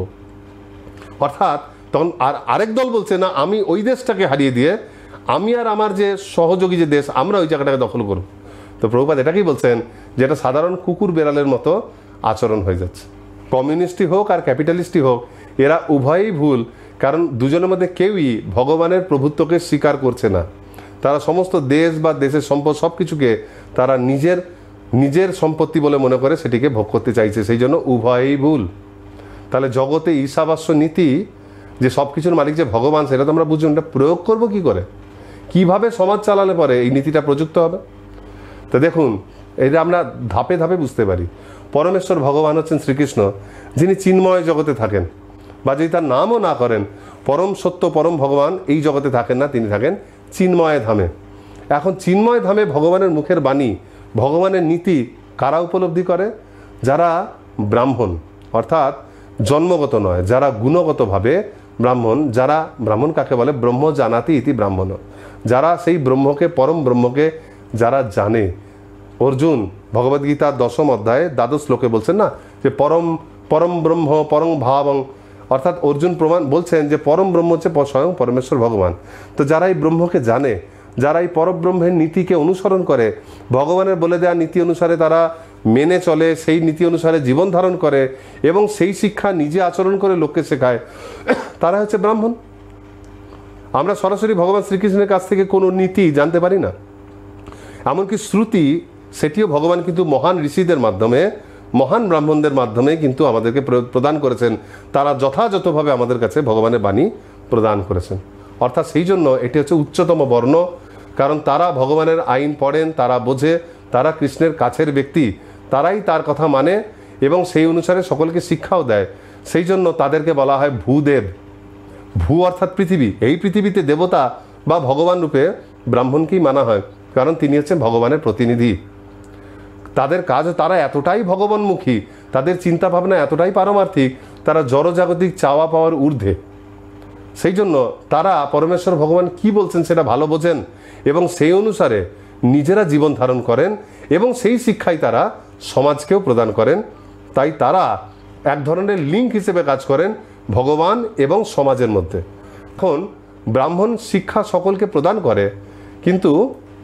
অর্থাৎ তখন আরেক দল বলছে না, আমি ওই দেশটাকে হারিয়ে দিয়ে আমি আর আমার যে সহযোগী যে দেশ, আমরা ওই জায়গাটাকে দখল করব। তো প্রভুপাদ এটাকেই বলছেন যে এটা সাধারণ কুকুর বেড়ালের মতো আচরণ হয়ে যাচ্ছে। কমিউনিস্টই হোক আর ক্যাপিটালিস্টই হোক, এরা উভয়ই ভুল, কারণ দুজনের মধ্যে কেউই ভগবানের প্রভুত্বকে স্বীকার করছে না। তারা সমস্ত দেশ বা দেশের সম্পদ সব কিছুকে তারা নিজের সম্পত্তি বলে মনে করে সেটিকে ভোগ করতে চাইছে, সেই জন্য উভয়ই ভুল। তাহলে জগতে ঈশাবাস্য নীতি, যে সব কিছুর মালিক যে ভগবান, সেটা তো আমরা বুঝুন, এটা প্রয়োগ করবো কী করে, কিভাবে সমাজ চালালে পরে এই নীতিটা প্রযুক্ত হবে। তো দেখুন, এটা আমরা ধাপে ধাপে বুঝতে পারি। পরমেশ্বর ভগবান হচ্ছেন শ্রীকৃষ্ণ, যিনি চিন্ময় জগতে থাকেন, বা যদি তার নামও না করেন, পরম সত্য পরম ভগবান এই জগতে থাকেন না, তিনি থাকেন চিন্ময় ধামে। এখন চিন্ময় ধামে ভগবানের মুখের বাণী, ভগবানের নীতি কারা উপলব্ধি করে? যারা ব্রাহ্মণ, অর্থাৎ জন্মগত নয়, যারা গুণগতভাবে ব্রাহ্মণ। যারা ব্রাহ্মণ কাকে বলে? ব্রহ্ম জানাতি ইতি ব্রাহ্মণ, যারা সেই ব্রহ্মকে, পরম ব্রহ্মকে যারা জানে। অর্জুন ভগবদ্গীতার 10ম অধ্যায়ে 12 শ্লোকে বলছেন না যে পরম ব্রহ্ম পরম ভাবং, অর্থাৎ অর্জুন প্রমাণ বলছেন যে পরম ব্রহ্ম হচ্ছে স্বয়ং পরমেশ্বর ভগবান। তো যারা এই ব্রহ্মকে জানে, যারা এই পরব্রহ্মের নীতিকে অনুসরণ করে, ভগবানের বলে দেওয়া নীতি অনুসারে তারা মেনে চলে, সেই নীতি অনুসারে জীবন ধারণ করে এবং সেই শিক্ষা নিজে আচরণ করে লোককে শেখায়, তারা হচ্ছে ব্রাহ্মণ। আমরা সরাসরি ভগবান শ্রীকৃষ্ণের কাছ থেকে কোনো নীতি জানতে পারি না, এমনকি শ্রুতি, সেটিও ভগবান কিন্তু মহান ঋষিদের মাধ্যমে, মহান ব্রাহ্মণদের মাধ্যমে কিন্তু আমাদেরকে প্রদান করেছেন। তারা যথাযথভাবে আমাদের কাছে ভগবানের বাণী প্রদান করেছেন। অর্থাৎ সেই জন্য এটি হচ্ছে উচ্চতম বর্ণ, কারণ তারা ভগবানের আইন পড়েন, তারা বোঝে, তারা কৃষ্ণের কাছের ব্যক্তি, তারাই তার কথা মানে এবং সেই অনুসারে সকলকে শিক্ষাও দেয়। সেই জন্য তাদেরকে বলা হয় ভূদেব। ভূ অর্থাৎ পৃথিবী, এই পৃথিবীতে দেবতা বা ভগবান রূপে ব্রাহ্মণকেই মানা হয়, কারণ তিনি হচ্ছেন ভগবানের প্রতিনিধি। তাদের কাজ, তারা এতটাই ভগবানমুখী, তাদের চিন্তাভাবনা এতটাই পারমার্থিক, তারা জড়জাগতিক চাওয়া পাওয়ার ঊর্ধ্বে। সেই জন্য তারা পরমেশ্বর ভগবান কি বলছেন সেটা ভালো বোঝেন এবং সেই অনুসারে নিজেরা জীবন ধারণ করেন এবং সেই শিক্ষাই তারা সমাজকেও প্রদান করেন। তাই তারা এক ধরনের লিঙ্ক হিসেবে কাজ করেন ভগবান এবং সমাজের মধ্যে। এখন ব্রাহ্মণ শিক্ষা সকলকে প্রদান করে, কিন্তু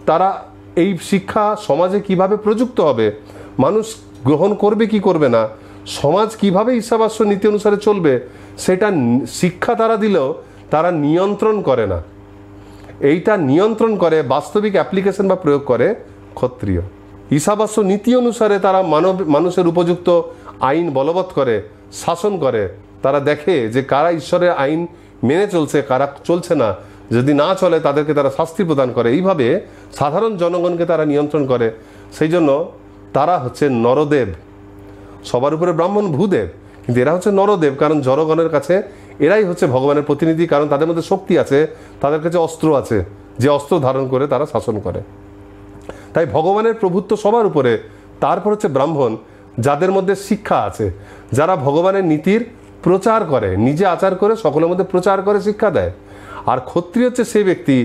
তারা এই শিক্ষা সমাজে কিভাবে প্রযুক্ত হবে, মানুষ গ্রহণ করবে কি করবে না, সমাজ কিভাবে ঈশাবাস্য নীতি অনুসারে চলবে, সেটা শিক্ষা তারা দিলেও তারা নিয়ন্ত্রণ করে না। এইটা নিয়ন্ত্রণ করে, বাস্তবিক অ্যাপ্লিকেশন বা প্রয়োগ করে ক্ষত্রিয়। ঈশাবাস্য নীতি অনুসারে তারা মানুষের উপযুক্ত আইন বলবৎ করে, শাসন করে। তারা দেখে যে কারা ঈশ্বরের আইন মেনে চলছে, কারা চলছে না, যদি না চলে তাদেরকে তারা শাস্তি প্রদান করে। এইভাবে সাধারণ জনগণকে তারা নিয়ন্ত্রণ করে। সেই জন্য তারা হচ্ছে নরদেব। সবার উপরে ব্রাহ্মণ ভূদেব, কিন্তু এরা হচ্ছে নরদেব, কারণ জনগণের কাছে এরাই হচ্ছে ভগবানের প্রতিনিধি, কারণ তাদের মধ্যে শক্তি আছে, তাদের কাছে অস্ত্র আছে, যে অস্ত্র ধারণ করে তারা শাসন করে। তাই ভগবানের প্রভুত্ব সবার উপরে। তারপর হচ্ছে ব্রাহ্মণ, যাদের মধ্যে শিক্ষা আছে, যারা ভগবানের নীতির প্রচার করে, নিজে আচার করে সকলের মধ্যে প্রচার করে, শিক্ষা দেয়। আর ক্ষত্রিয় হচ্ছে সেই ব্যক্তি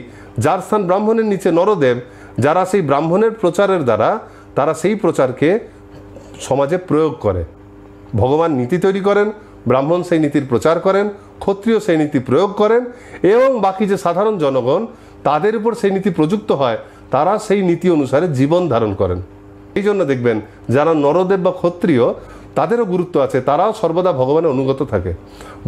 যার স্থান ব্রাহ্মণের নিচে, নরদেব, যারা সেই ব্রাহ্মণের প্রচারের দ্বারা তারা সেই প্রচারকে সমাজে প্রয়োগ করে। ভগবান নীতি তৈরি করেন, ব্রাহ্মণ সেই নীতির প্রচার করেন, ক্ষত্রিয় সেই নীতি প্রয়োগ করেন এবং বাকি যে সাধারণ জনগণ তাদের উপর সেই নীতি প্রযুক্ত হয়, তারা সেই নীতি অনুসারে জীবন ধারণ করেন। এই জন্য দেখবেন যারা নরদেব বা ক্ষত্রিয় তাদেরও গুরুত্ব আছে, তারাও সর্বদা ভগবানের অনুগত থাকে।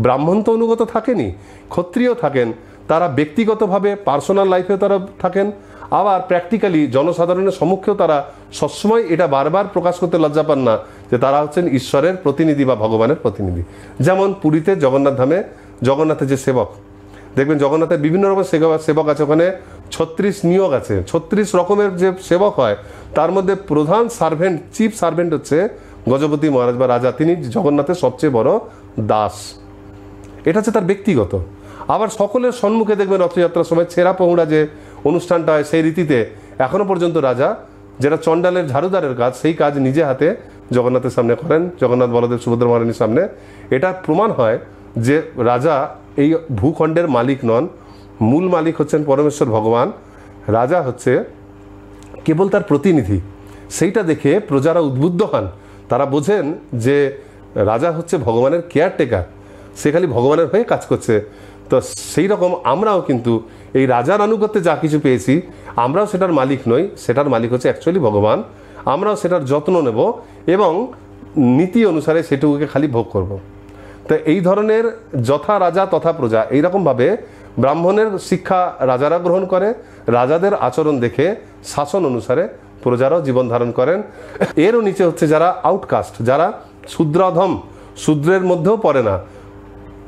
ব্রাহ্মণ তো অনুগত থাকেনি, ক্ষত্রিয় থাকেন, তারা ব্যক্তিগতভাবে পার্সোনাল লাইফেও তারা থাকেন, আবার প্র্যাকটিক্যালি জনসাধারণের সম্মুখেও তারা সবসময় এটা বারবার প্রকাশ করতে লজ্জা পান না যে তারা হচ্ছেন ঈশ্বরের প্রতিনিধি বা ভগবানের প্রতিনিধি। যেমন পুরীতে জগন্নাথ ধামে জগন্নাথের যে সেবক, দেখবেন জগন্নাথের বিভিন্ন রকমের সেবক আছে, ওখানে 36 নিয়োগ আছে, 36 রকমের যে সেবক হয় তার মধ্যে প্রধান সার্ভেন্ট, চিফ সার্ভেন্ট হচ্ছে গজপতি মহারাজ বা রাজা, তিনি জগন্নাথের সবচেয়ে বড় দাস। এটা হচ্ছে তার ব্যক্তিগত। আবার সকলের সম্মুখে দেখবেন রথযাত্রার সময় ছেঁড়া পহুড়া যে অনুষ্ঠানটা হয় সেই রীতিতে এখনো পর্যন্ত রাজা, যেটা চণ্ডালের ঝাড়ুদারের কাজ, সেই কাজ নিজে হাতে জগন্নাথের সামনে করেন, জগন্নাথ বলদেব সুভদ্রা মহারানীর সামনে। এটা প্রমাণ হয় যে রাজা এই ভূখণ্ডের মালিক নন, মূল মালিক হচ্ছেন পরমেশ্বর ভগবান, রাজা হচ্ছে কেবল তার প্রতিনিধি। সেইটা দেখে প্রজারা উদ্বুদ্ধ হন, তারা বোঝেন যে রাজা হচ্ছে ভগবানের কেয়ারটেকার, সে খালি ভগবানের হয়ে কাজ করছে। তো সেই রকম আমরাও কিন্তু এই রাজার আনুগত্যে যা কিছু পেয়েছি, আমরাও সেটার মালিক নই, সেটার মালিক হচ্ছে অ্যাকচুয়ালি ভগবান। আমরাও সেটার যত্ন নেব এবং নীতি অনুসারে সেটুকুকে খালি ভোগ করব। তো এই ধরনের যথা রাজা তথা প্রজা, এইরকমভাবে ব্রাহ্মণের শিক্ষা রাজারা গ্রহণ করে, রাজাদের আচরণ দেখে শাসন অনুসারে প্রজারাও জীবন ধারণ করেন। এরও নিচে হচ্ছে যারা আউটকাস্ট, যারা শূদ্রাধম, শূদ্রের মধ্যেও পড়ে না,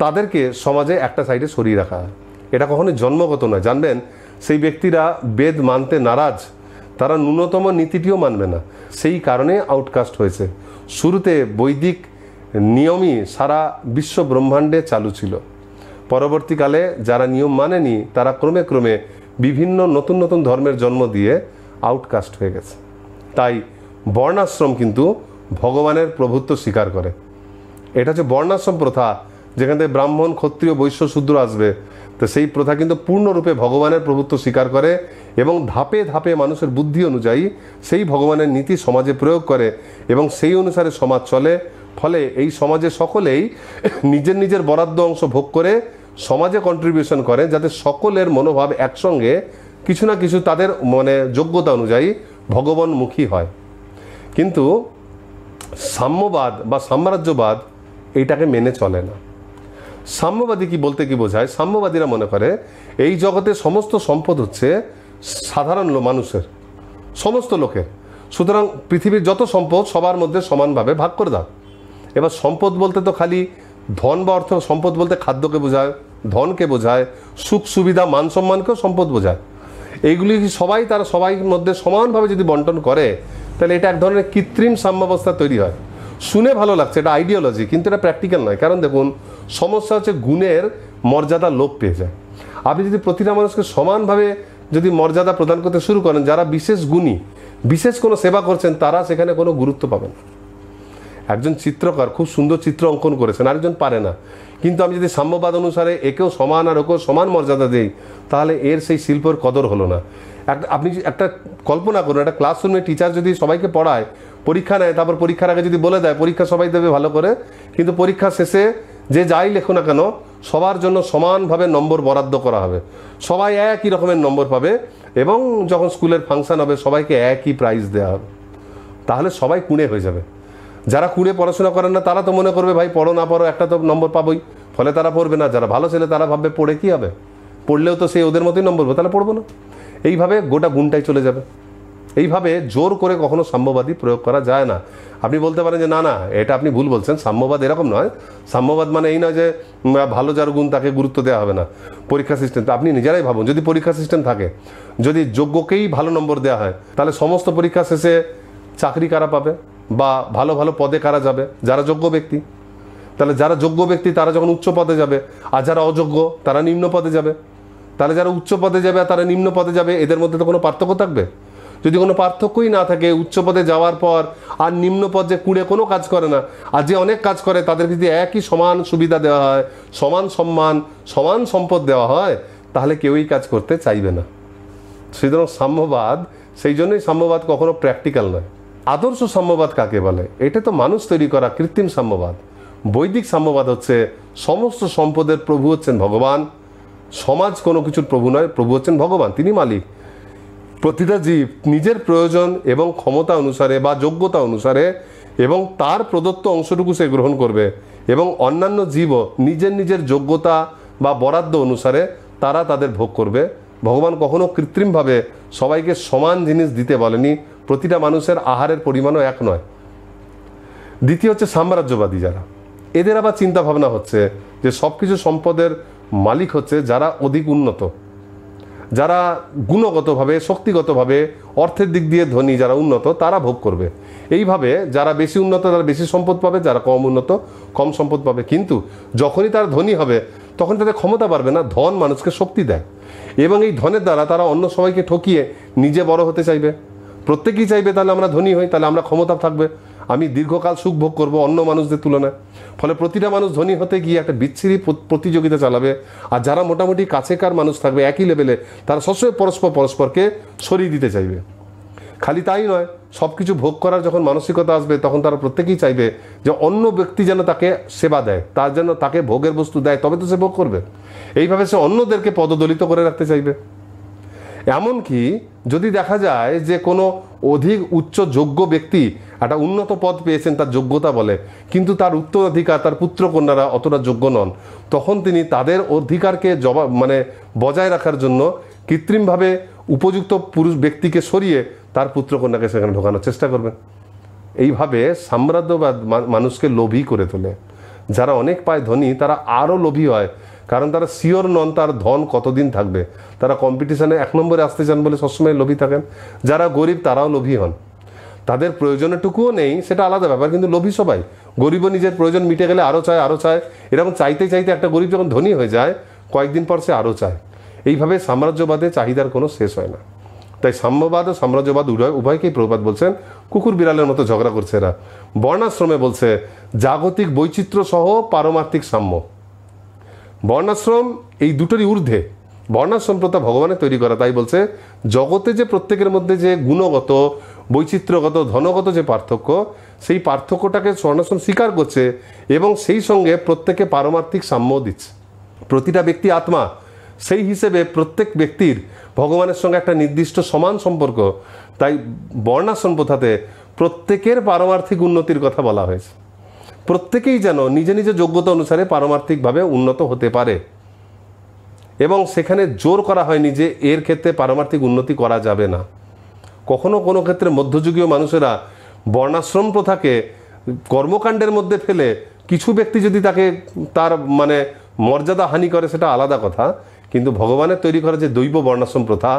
তাদেরকে সমাজে একটা সাইডে সরিয়ে রাখা হয়। এটা কখনোই জন্মগত নয়, জানবেন সেই ব্যক্তিরা বেদ মানতে নারাজ, তারা ন্যূনতম নীতিটিও মানবে না, সেই কারণে আউটকাস্ট হয়েছে। শুরুতে বৈদিক নিয়মই সারা বিশ্ব ব্রহ্মাণ্ডে চালু ছিল, পরবর্তীকালে যারা নিয়ম মানেনি তারা ক্রমে ক্রমে বিভিন্ন নতুন নতুন ধর্মের জন্ম দিয়ে আউটকাস্ট হয়ে গেছে। তাই বর্ণাশ্রম কিন্তু ভগবানের প্রভুত্ব স্বীকার করে। এটা হচ্ছে বর্ণাশ্রম প্রথা, যেখান থেকে ব্রাহ্মণ, ক্ষত্রিয়, বৈশ্য, শূদ্র আসবে। তো সেই প্রথা কিন্তু পূর্ণরূপে ভগবানের প্রভুত্ব স্বীকার করে এবং ধাপে ধাপে মানুষের বুদ্ধি অনুযায়ী সেই ভগবানের নীতি সমাজে প্রয়োগ করে এবং সেই অনুসারে সমাজ চলে। ফলে এই সমাজে সকলেই নিজের নিজের বরাদ্দ অংশ ভোগ করে সমাজে কন্ট্রিবিউশন করে, যাতে সকলের মনোভাব একসঙ্গে কিছু না কিছু তাদের যোগ্যতা অনুযায়ী ভগবানমুখী হয়। কিন্তু সাম্যবাদ বা সাম্রাজ্যবাদ এইটাকে মেনে চলে না। সাম্যবাদী কি বলতে কি বোঝায়? সাম্যবাদীরা মনে করে এই জগতে সমস্ত সম্পদ হচ্ছে সাধারণ মানুষের, সমস্ত লোকের, সুতরাং পৃথিবীর যত সম্পদ সবার মধ্যে সমানভাবে ভাগ করে দাও। এবার সম্পদ বলতে তো খালি ধন বা অর্থ, সম্পদ বলতে খাদ্যকে বোঝায়, ধনকে বোঝায়, সুখ সুবিধা, মান সম্মানকেও সম্পদ বোঝায়। এইগুলি সবাই তারা সবাই মধ্যে সমানভাবে যদি বন্টন করে, তাহলে এটা এক ধরনের কৃত্রিম সাম্যাবস্থা তৈরি হয়। শুনে ভালো লাগছে, এটা আইডিওলজি, কিন্তু এটা প্র্যাকটিক্যাল নয়। কারণ দেখুন, সমস্যা হচ্ছে গুণের মর্যাদা লোপ পেয়ে যায়। আপনি যদি প্রতিটা মানুষকে সমানভাবে যদি মর্যাদা প্রদান করতে শুরু করেন, যারা বিশেষ গুণী, বিশেষ কোনো সেবা করছেন, তারা সেখানে কোনো গুরুত্ব পাবেন না। একজন চিত্রকর খুব সুন্দর চিত্র অঙ্কন করেছেন, আরেকজন পারে না, কিন্তু আমি যদি সাম্যবাদ অনুসারে একেও সমান আর ওকেও সমান মর্যাদা দিই, তাহলে এর সেই শিল্পের কদর হলো না। আপনি একটা কল্পনা করুন, একটা ক্লাসরুমে টিচার যদি সবাইকে পড়ায়, পরীক্ষা নেয়, তারপর পরীক্ষার আগে যদি বলে দেয় পরীক্ষা সবাই দেবে ভালো করে, কিন্তু পরীক্ষা শেষে যে যাই লেখো না কেন সবার জন্য সমানভাবে নম্বর বরাদ্দ করা হবে, সবাই একই রকমের নম্বর পাবে এবং যখন স্কুলের ফাংশন হবে সবাইকে একই প্রাইজ দেওয়া হবে, তাহলে সবাই কুঁড়ে হয়ে যাবে। যারা কুঁড়ে পড়াশোনা করেন না তারা তো মনে করবে ভাই পড়ো না পড়ো একটা তো নম্বর পাবোই, ফলে তারা পড়বে না। যারা ভালো ছেলে তারা ভাববে পড়ে কী হবে, পড়লেও তো সেই ওদের মতোই নম্বর পাবে, তাহলে পড়বো না। এইভাবে গোটা গুণটাই চলে যাবে। এইভাবে জোর করে কখনো সাম্যবাদী প্রয়োগ করা যায় না। আপনি বলতে পারেন যে না না, এটা আপনি ভুল বলছেন, সাম্যবাদ এরকম নয়। সাম্যবাদ মানে এই নয় যে ভালো যার গুণ তাকে গুরুত্ব দেওয়া হবে না। পরীক্ষা সিস্টেম আপনি নিজেরাই ভাবুন, যদি পরীক্ষা সিস্টেম থাকে, যদি যোগ্যকেই ভালো নম্বর দেওয়া হয়, তাহলে সমস্ত পরীক্ষা শেষে চাকরি কারা পাবে বা ভালো ভালো পদে কারা যাবে? যারা যোগ্য ব্যক্তি। তাহলে যারা যোগ্য ব্যক্তি তারা যখন উচ্চ পদে যাবে, আর যারা অযোগ্য তারা নিম্ন পদে যাবে। তাহলে যারা উচ্চ পদে যাবে আর তারা নিম্ন পদে যাবে, এদের মধ্যে তো কোনো পার্থক্য থাকবে? যদি কোনো পার্থক্যই না থাকে, উচ্চ পদে যাওয়ার পর আর নিম্ন পদ যে কুঁড়ে কোনো কাজ করে না আর যে অনেক কাজ করে, তাদের যদি একই সমান সুবিধা দেওয়া হয়, সমান সম্মান, সমান সম্পদ দেওয়া হয়, তাহলে কেউই কাজ করতে চাইবে না। সুতরাং সাম্যবাদ, সেই জন্যই সাম্যবাদ কখনো প্র্যাকটিক্যাল নয়। আদর্শ সাম্যবাদ কাকে বলে? এটা তো মানুষ তৈরি করা কৃত্রিম সাম্যবাদ। বৈদিক সাম্যবাদ হচ্ছে সমস্ত সম্পদের প্রভু হচ্ছেন ভগবান, সমাজ কোনো কিছুর প্রভু নয়, প্রভু হচ্ছেন ভগবান, তিনি মালিক। প্রতিটা জীব নিজের প্রয়োজন এবং ক্ষমতা অনুসারে বা যোগ্যতা অনুসারে এবং তার প্রদত্ত অংশটুকু সে গ্রহণ করবে, এবং অন্যান্য জীবও নিজের নিজের যোগ্যতা বা বরাদ্দ অনুসারে তারা তাদের ভোগ করবে। ভগবান কখনো কৃত্রিমভাবে সবাইকে সমান জিনিস দিতে বলেনি, প্রতিটা মানুষের আহারের পরিমাণও এক নয়। দ্বিতীয় হচ্ছে সাম্রাজ্যবাদী যারা, এদের আবার চিন্তা ভাবনা হচ্ছে যে সব কিছু সম্পদের মালিক হচ্ছে যারা অধিক উন্নত, যারা গুণগতভাবে শক্তিগতভাবে অর্থের দিক দিয়ে ধনী, যারা উন্নত তারা ভোগ করবে। এইভাবে যারা বেশি উন্নত তারা বেশি সম্পদ পাবে, যারা কম উন্নত কম সম্পদ পাবে। কিন্তু যখনই তারা ধনী হবে তখন তাদের ক্ষমতা বাড়বে না। ধন মানুষকে শক্তি দেয়, এবং এই ধনের দ্বারা তারা অন্য সবাইকে ঠকিয়ে নিজে বড় হতে চাইবে। প্রত্যেকেই চাইবে তাহলে আমরা ধনী হই, তাহলে আমরা ক্ষমতা থাকবে, আমি দীর্ঘকাল সুখ ভোগ করবো অন্য মানুষদের তুলনায়। ফলে প্রতিটা মানুষ ধনী হতে গিয়ে একটা বিচ্ছিরি প্রতিযোগিতা চালাবে, আর যারা মোটামুটি কাছেকার মানুষ থাকবে একই লেভেলে তারা সবসময় পরস্পরকে সরিয়ে দিতে চাইবে। খালি তাই নয়, সব কিছু ভোগ করার যখন মানসিকতা আসবে তখন তারা প্রত্যেকেই চাইবে যে অন্য ব্যক্তি যেন তাকে সেবা দেয়, তার জন্য তাকে ভোগের বস্তু দেয়, তবে তো সে ভোগ করবে। এইভাবে সে অন্যদেরকে পদদলিত করে রাখতে চাইবে। এমনকি যদি দেখা যায় যে কোনো অধিক উচ্চ যোগ্য ব্যক্তি একটা উন্নত পদ পেয়েছেন তার যোগ্যতা বলে, কিন্তু তার উত্তরাধিকার তার পুত্রকন্যারা অতটা যোগ্য নন, তখন তিনি তাদের অধিকারকে বজায় রাখার জন্য কৃত্রিমভাবে উপযুক্ত পুরুষ ব্যক্তিকে সরিয়ে তার পুত্রকন্যাকে সেখানে ঢোকানোর চেষ্টা করবেন। এইভাবে সাম্রাজ্যবাদ মানুষকে লোভী করে তোলে। যারা অনেক পায় ধনী তারা আরও লোভী হয়, কারণ তারা শিওর নন তার ধন কতদিন থাকবে। তারা কম্পিটিশনে 1 নম্বরে আসতে চান বলে সবসময় লোভী থাকেন। যারা গরিব তারাও লোভী হন, তাদের প্রয়োজনটুকুও নেই সেটা আলাদা ব্যাপার, কিন্তু লোভী সবাই। গরিবও নিজের প্রয়োজন মিটে গেলে আরও চায় আরও চায়, এরকম চাইতে চাইতে একটা গরিব যখন ধনী হয়ে যায় কয়েকদিন পর সে আরও চায়। এইভাবে সাম্রাজ্যবাদে চাহিদার কোনো শেষ হয় না। তাই সাম্যবাদ ও সাম্রাজ্যবাদ উভয়কেই প্রভুপাদ বলছেন কুকুর বিড়ালের মতো ঝগড়া করছে এরা। বর্ণাশ্রমে বলছে জাগতিক বৈচিত্র্য সহ পারমার্থিক সাম্য। বর্ণাশ্রম এই দুটোরই ঊর্ধ্বে। বর্ণাশ্রম প্রথা ভগবানের তৈরি করা, তাই বলছে জগতে যে প্রত্যেকের মধ্যে যে গুণগত বৈচিত্র্যগত ধনগত যে পার্থক্য, সেই পার্থক্যটাকে বর্ণাশ্রম স্বীকার করছে এবং সেই সঙ্গে প্রত্যেকে পারমার্থিক সাম্য দিচ্ছে। প্রতিটা ব্যক্তি আত্মা, সেই হিসেবে প্রত্যেক ব্যক্তির ভগবানের সঙ্গে একটা নির্দিষ্ট সমান সম্পর্ক। তাই বর্ণাশ্রম প্রথাতে প্রত্যেকের পারমার্থিক উন্নতির কথা বলা হয়েছে। প্রত্যেকেই যেন নিজ নিজ যোগ্যতা অনুসারে পারমার্থিকভাবে উন্নত হতে পারে, এবং সেখানে জোর করা হয়নি যে এর ক্ষেত্রে পারমার্থিক উন্নতি করা যাবে না। কখনো কোনো ক্ষেত্রে মধ্যযুগীয় মানুষেরা বর্ণাশ্রম প্রথাকে কর্মকাণ্ডের মধ্যে ফেলে কিছু ব্যক্তি যদি তাকে তার মর্যাদা হানি করে সেটা আলাদা কথা, কিন্তু ভগবানের তৈরি করা যে দৈব বর্ণাশ্রম প্রথা,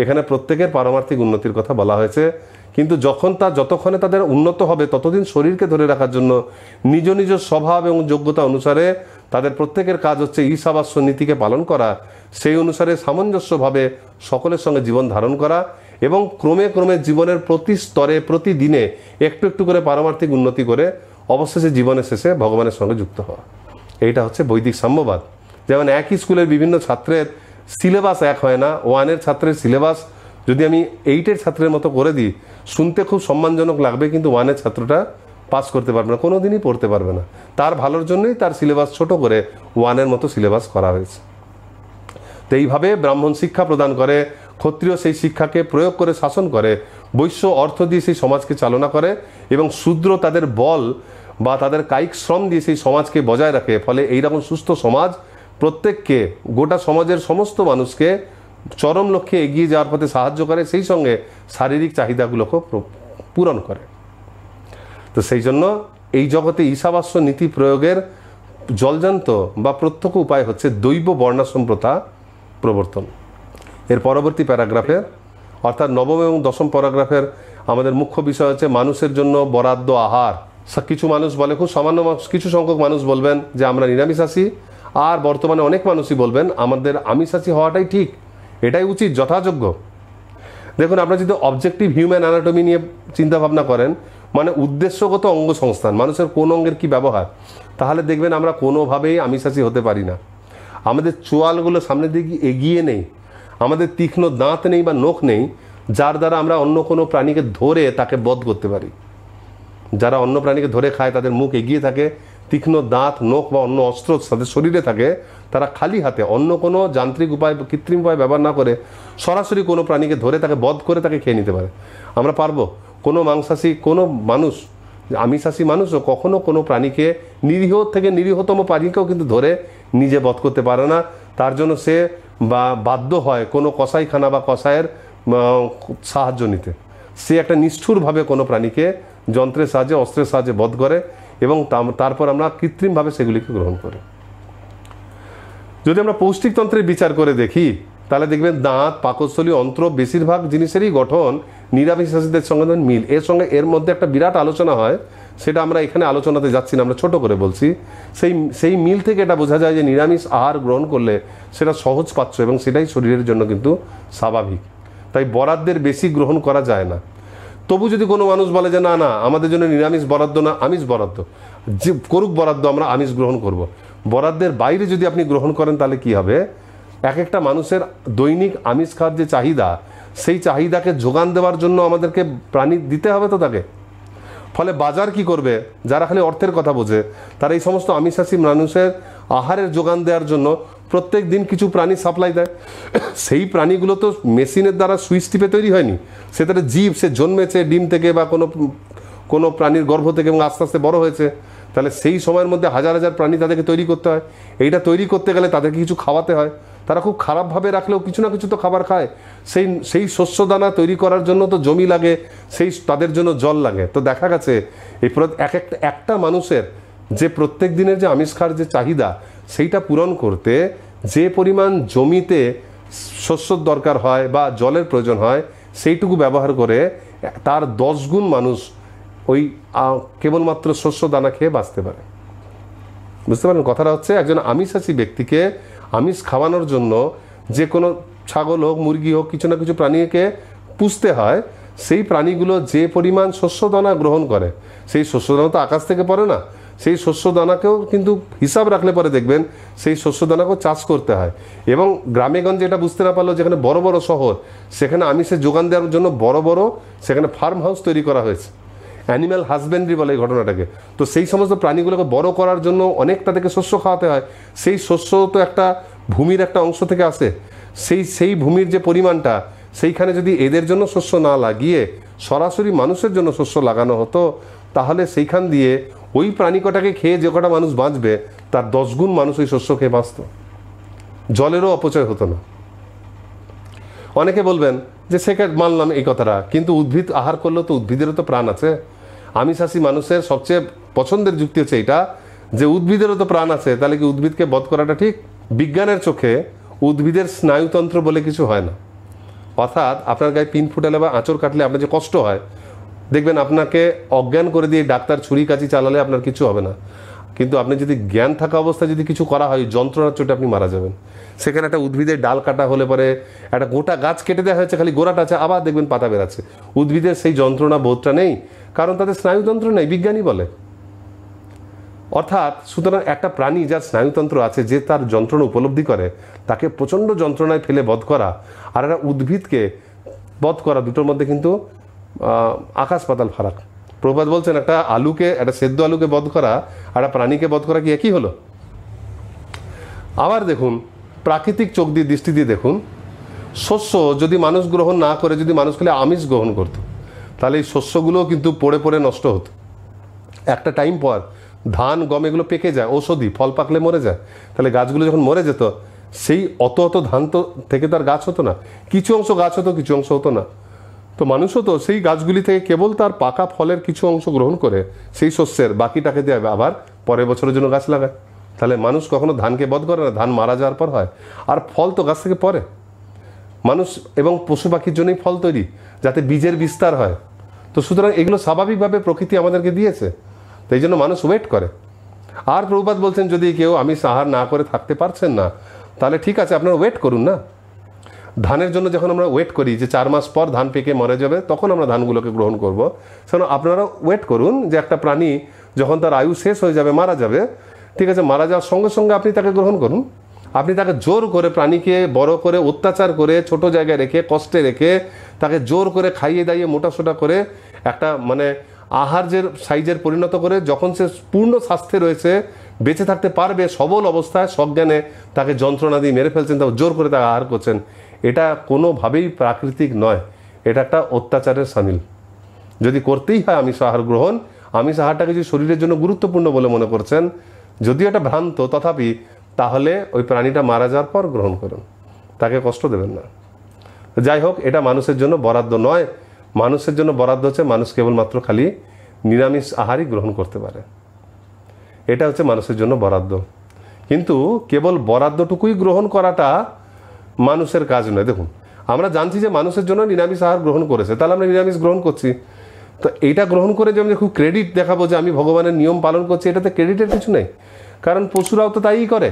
এখানে প্রত্যেকের পারমার্থিক উন্নতির কথা বলা হয়েছে। কিন্তু যতক্ষণে তাদের উন্নত হবে ততদিন শরীরকে ধরে রাখার জন্য নিজ নিজ স্বভাব এবং যোগ্যতা অনুসারে তাদের প্রত্যেকের কাজ হচ্ছে ঈশাবাস্য নীতিকে পালন করা, সেই অনুসারে সামঞ্জস্যভাবে সকলের সঙ্গে জীবন ধারণ করা, এবং ক্রমে ক্রমে জীবনের প্রতি স্তরে প্রতিদিনে একটু একটু করে পারমার্থিক উন্নতি করে অবশেষে জীবনের শেষে ভগবানের সঙ্গে যুক্ত হওয়া। এইটা হচ্ছে বৈদিক সাম্যবাদ। যেমন একই স্কুলের বিভিন্ন ছাত্রের সিলেবাস এক হয় না। 1-এর ছাত্রের সিলেবাস যদি আমি 8-এর ছাত্রের মতো করে দিই, শুনতে খুব সম্মানজনক লাগবে, কিন্তু 1-এর ছাত্রটা পাস করতে পারবে না, কোনোদিনই পড়তে পারবে না। তার ভালোর জন্যই তার সিলেবাস ছোট করে 1-এর মতো সিলেবাস করা হয়েছে। তো এইভাবে ব্রাহ্মণ শিক্ষা প্রদান করে, ক্ষত্রিয় সেই শিক্ষাকে প্রয়োগ করে শাসন করে, বৈশ্য অর্থ দিয়ে সেই সমাজকে চালনা করে, এবং শূদ্র তাদের বল বা তাদের কায়িক শ্রম দিয়ে সেই সমাজকে বজায় রাখে। ফলে এইরকম সুস্থ সমাজ প্রত্যেককে, গোটা সমাজের সমস্ত মানুষকে চরম লক্ষ্যে এগিয়ে যাওয়ার পথে সাহায্য করে, সেই সঙ্গে শারীরিক চাহিদাগুলোকে পূরণ করে। তো সেই জন্য এই জগতে ঈশাবাস্য নীতি প্রয়োগের জলজান্ত বা প্রত্যক্ষ উপায় হচ্ছে দৈব বর্ণাশ্রম প্রথা প্রবর্তন। এর পরবর্তী প্যারাগ্রাফের অর্থাৎ 9ম এবং 10ম প্যারাগ্রাফের আমাদের মুখ্য বিষয় হচ্ছে মানুষের জন্য বরাদ্দ আহার। কিছু মানুষ বলে, খুব সামান্য কিছু সংখ্যক মানুষ বলবেন যে আমরা নিরামিষাশী, আর বর্তমানে অনেক মানুষই বলবেন আমাদের আমিষাশী হওয়াটাই ঠিক, এটাই উচিত, যথাযোগ্য। দেখুন, আপনারা যদি অবজেক্টিভ হিউম্যান অ্যানাটমি নিয়ে চিন্তা ভাবনা করেন, উদ্দেশ্যগত অঙ্গ সংস্থান, মানুষের কোন অঙ্গের কি ব্যবহার, তাহলে দেখবেন আমরা কোনোভাবেই আমিষাশী হতে পারি না। আমাদের চোয়ালগুলো সামনের দিকে এগিয়ে নেই, আমাদের তীক্ষ্ণ দাঁত নেই বা নখ নেই, যার দ্বারা আমরা অন্য কোনো প্রাণীকে ধরে তাকে বধ করতে পারি। যারা অন্য প্রাণীকে ধরে খায় তাদের মুখ এগিয়ে থাকে, তীক্ষ্ণ দাঁত, নখ বা অন্য অস্ত্র তাদের শরীরে থাকে, তারা খালি হাতে অন্য কোনো যান্ত্রিক উপায়, কৃত্রিম উপায় ব্যবহার না করে সরাসরি কোনো প্রাণীকে ধরে তাকে বধ করে তাকে খেয়ে নিতে পারে। আমরা পারবো? কোনো মাংসাশী কোনো মানুষ, আমিষাশী মানুষও কখনো কোনো প্রাণীকে, নিরীহ থেকে নিরীহতম প্রাণীকেও কিন্তু ধরে নিজে বধ করতে পারে না। তার জন্য সে বাধ্য হয় কোনো কসাইখানা বা কসাইয়ের সাহায্য নিতে। সে একটা নিষ্ঠুরভাবে কোনো প্রাণীকে যন্ত্রের সাহায্যে, অস্ত্রের সাহায্যে বধ করে এবং তারপর আমরা কৃত্রিমভাবে সেগুলিকে গ্রহণ করি। যদি আমরা পৌষ্টিকতন্ত্রের বিচার করে দেখি তাহলে দেখবেন দাঁত, পাকস্থলী, অন্ত্র বেশিরভাগ জিনিসেরই গঠন নিরামিষাশীদের সঙ্গে মিল। এর মধ্যে একটা বিরাট আলোচনা হয়, সেটা আমরা এখানে আলোচনাতে যাচ্ছি না, আমরা ছোট করে বলছি। সেই মিল থেকে এটা বোঝা যায় যে নিরামিষ আহার গ্রহণ করলে সেটা সহজপাচ্য এবং সেটাই শরীরের জন্য কিন্তু স্বাভাবিক। তাই বরাদ্দের বেশি গ্রহণ করা যায় না। তবু যদি কোনো মানুষ বলে যে না না আমাদের জন্য নিরামিষ বরাদ্দ না আমিষ বরাদ্দ, যে করুক বরাদ্দ, আমরা আমিষ গ্রহণ করব। বরাদ্দের বাইরে যদি আপনি গ্রহণ করেন তাহলে কি হবে? এক একটা মানুষের দৈনিক আমিষ খাওয়ার যে চাহিদা, সেই চাহিদাকে যোগান দেওয়ার জন্য আমাদেরকে প্রাণী দিতে হবে তো তাকে। ফলে বাজার কি করবে? যারা খালি অর্থের কথা বোঝে তারা এই সমস্ত আমিষাশী মানুষের আহারের যোগান দেওয়ার জন্য প্রত্যেক দিন কিছু প্রাণী সাপ্লাই দেয়। সেই প্রাণীগুলো তো মেশিনের দ্বারা সুইচ টিপে তৈরি হয়নি, সে তাদের জীব, সে জন্মেছে ডিম থেকে বা কোনো প্রাণীর গর্ভ থেকে এবং আস্তে আস্তে বড় হয়েছে। তাহলে সেই সময়ের মধ্যে হাজার হাজার প্রাণী তাদেরকে তৈরি করতে হয়। এইটা তৈরি করতে গেলে তাদেরকে কিছু খাওয়াতে হয়। তারা খুব খারাপভাবে রাখলেও কিছু না কিছু তো খাবার খায়। সেই শস্য দানা তৈরি করার জন্য তো জমি লাগে, তাদের জন্য জল লাগে। তো দেখা গেছে এই একটা মানুষের যে প্রত্যেক দিনের যে আমিষ খাওয়ার যে চাহিদা, সেইটা পূরণ করতে যে পরিমাণ জমিতে শস্যর দরকার হয় বা জলের প্রয়োজন হয়, সেইটুকু ব্যবহার করে তার 10 গুণ মানুষ ওই কেবলমাত্র শস্য দানা খেয়ে বাঁচতে পারে। বুঝতে পারেন কথাটা হচ্ছে, একজন আমিষাশী ব্যক্তিকে আমিষ খাওয়ানোর জন্য যে কোনো ছাগল হোক, মুরগি হোক, কিছু না কিছু প্রাণীকে পুষতে হয়। সেই প্রাণীগুলো যে পরিমাণ শস্য দানা গ্রহণ করে, সেই শস্য দানা তো আকাশ থেকে পড়ে না, সেই শস্য দানাকেও কিন্তু হিসাব রাখলে পরে দেখবেন সেই শস্য দানাকেও চাষ করতে হয়। এবং গ্রামে গঞ্জে এটা বুঝতে না পারলেও যেখানে বড় বড় শহর, সেখানে আমিষের যোগান দেওয়ার জন্য বড় বড় সেখানে ফার্ম হাউস তৈরি করা হয়েছে। অ্যানিম্যাল হাজবেন্ডারি বলে এই ঘটনাটাকে। তো সেই সমস্ত প্রাণীগুলোকে বড় করার জন্য অনেক তাদেরকে শস্য খাওয়াতে হয়। সেই শস্য তো একটা ভূমির একটা অংশ থেকে আসে। সেই ভূমির যে পরিমাণটা, সেইখানে যদি এদের জন্য শস্য না লাগিয়ে সরাসরি মানুষের জন্য শস্য লাগানো হতো, তাহলে সেইখান দিয়ে ওই প্রাণী কটাকে খেয়ে যে কটা মানুষ বাঁচবে, তার 10 গুণ মানুষ ওই শস্য খেয়ে বাঁচত। জলেরও অপচয় হতো না। অনেকে বলবেন যে সেটা মানলাম এই কথাটা, কিন্তু উদ্ভিদ আহার করলেও তো উদ্ভিদেরও তো প্রাণ আছে। আমিষাশী মানুষের সবচেয়ে পছন্দের যুক্তি হচ্ছে এটা যে উদ্ভিদেরও তো প্রাণ আছে, তাহলে কি উদ্ভিদকে বধ করাটা ঠিক? বিজ্ঞানের চোখে উদ্ভিদের স্নায়ুতন্ত্র বলে কিছু হয় না। অর্থাৎ আপনার গায়ে পিন ফুটালে বা আঁচড় কাটলে আপনার যে কষ্ট হয়, দেখবেন আপনাকে অজ্ঞান করে দিয়ে ডাক্তার ছুরি কাঁচি চালালে আপনার কিছু হবে না। কিন্তু আপনি যদি জ্ঞান থাকা অবস্থায় যদি কিছু করা হয়, যন্ত্রণার চোটে আপনি মারা যাবেন। সেখানে একটা উদ্ভিদের ডাল কাটা হলে পরে একটা গোটা গাছ কেটে দেওয়া হয়েছে, খালি গোড়াটা আছে, আবার দেখবেন পাতা বেরাচ্ছে। উদ্ভিদের সেই যন্ত্রণা বোধটা নেই, কারণ তাদের স্নায়ুতন্ত্র নেই, বিজ্ঞানী বলে। অর্থাৎ সুতরাং একটা প্রাণী যার স্নায়ুতন্ত্র আছে, যে তার যন্ত্রণা উপলব্ধি করে, তাকে প্রচণ্ড যন্ত্রণায় ফেলে বধ করা আর একটা উদ্ভিদকে বধ করা, দুটোর মধ্যে কিন্তু আকাশ পাতাল ফারাক। প্রভুপাদ বলছেন একটা সেদ্ধ আলুকে বধ করা আর একটা প্রাণীকে বধ করা কি একই হলো? আবার দেখুন, প্রাকৃতিক চোখ দিয়ে, দৃষ্টি দিয়ে দেখুন, শস্য যদি মানুষ গ্রহণ না করে, যদি মানুষ খেলে আমিষ গ্রহণ করত, তাহলে এই শস্যগুলোও কিন্তু পড়ে পড়ে নষ্ট হতো। একটা টাইম পর ধান, গম এগুলো পেকে যায়, ঔষধি, ফল পাকলে মরে যায়। তাহলে গাছগুলো যখন মরে যেত, সেই অত ধান তো থেকে তার গাছ হতো না। কিছু অংশ গাছ হতো, কিছু অংশ হতো না। তো মানুষও তো সেই গাছগুলি থেকে কেবল তার পাকা ফলের কিছু অংশ গ্রহণ করে সেই শস্যের বাকিটাকে দিয়ে আবার পরের বছরের জন্য গাছ লাগায়। তাহলে মানুষ কখনো ধানকে বধ করে না, ধান মারা যাওয়ার পর হয়। আর ফল তো গাছ থেকে পরে। মানুষ এবং পশু পাখির জন্যই ফল তৈরি, যাতে বীজের বিস্তার হয়। তো সুতরাং এগুলো স্বাভাবিকভাবে প্রকৃতি আমাদেরকে দিয়েছে, তো এই জন্য মানুষ ওয়েট করে। আর প্রভুপাদ বলছেন যদি কেউ আমিষ আহার না করে থাকতে পারছেন না, তাহলে ঠিক আছে, আপনারা ওয়েট করুন না। ধানের জন্য যখন আমরা ওয়েট করি যে 4 মাস পর ধান পেকে মরে যাবে, তখন আমরা ধানগুলোকে গ্রহণ করব। সেজন্য আপনারা ওয়েট করুন যে একটা প্রাণী যখন তার আয়ু শেষ হয়ে যাবে, মারা যাবে, ঠিক আছে, মারা যাওয়ার সঙ্গে সঙ্গে আপনি তাকে গ্রহণ করুন। আপনি তাকে জোর করে, প্রাণীকে বড় করে, অত্যাচার করে, ছোট জায়গায় রেখে, কষ্টে রেখে, তাকে জোর করে খাইয়ে দাইয়ে মোটাসোটা করে একটা আহার যে সাইজের পরিণত করে যখন সে পূর্ণ স্বাস্থ্যে রয়েছে, বেঁচে থাকতে পারবে সবল অবস্থায়, সজ্ঞানে তাকে যন্ত্রণা দিয়ে মেরে ফেলছেন, তা জোর করে তাকে আহার করছেন, এটা কোনোভাবেই প্রাকৃতিক নয়, এটা একটা অত্যাচারের সামিল। যদি করতেই হয় আমিষ আহার গ্রহণ, আমিষ আহারটাকে যদি শরীরের জন্য গুরুত্বপূর্ণ বলে মনে করছেন, যদিও এটা ভ্রান্ত, তথাপি তাহলে ওই প্রাণীটা মারা যাওয়ার পর গ্রহণ করুন, তাকে কষ্ট দেবেন না। যাই হোক, এটা মানুষের জন্য বরাদ্দ নয়। মানুষের জন্য বরাদ্দ হচ্ছে মানুষ কেবলমাত্র খালি নিরামিষ আহারই গ্রহণ করতে পারে, এটা হচ্ছে মানুষের জন্য বরাদ্দ। কিন্তু কেবল বরাদ্দটুকুই গ্রহণ করাটা মানুষের কাজ নয়। দেখুন, আমরা জানছি যে মানুষের জন্য নিরামিষ আহার গ্রহণ করেছে, তাহলে আমরা নিরামিষ গ্রহণ করছি। তো এইটা গ্রহণ করে যে আমি খুব ক্রেডিট দেখাবো যে আমি ভগবানের নিয়ম পালন করছি, এটাতে ক্রেডিটের কিছু নেই, কারণ পশুরাও তো তাই করে।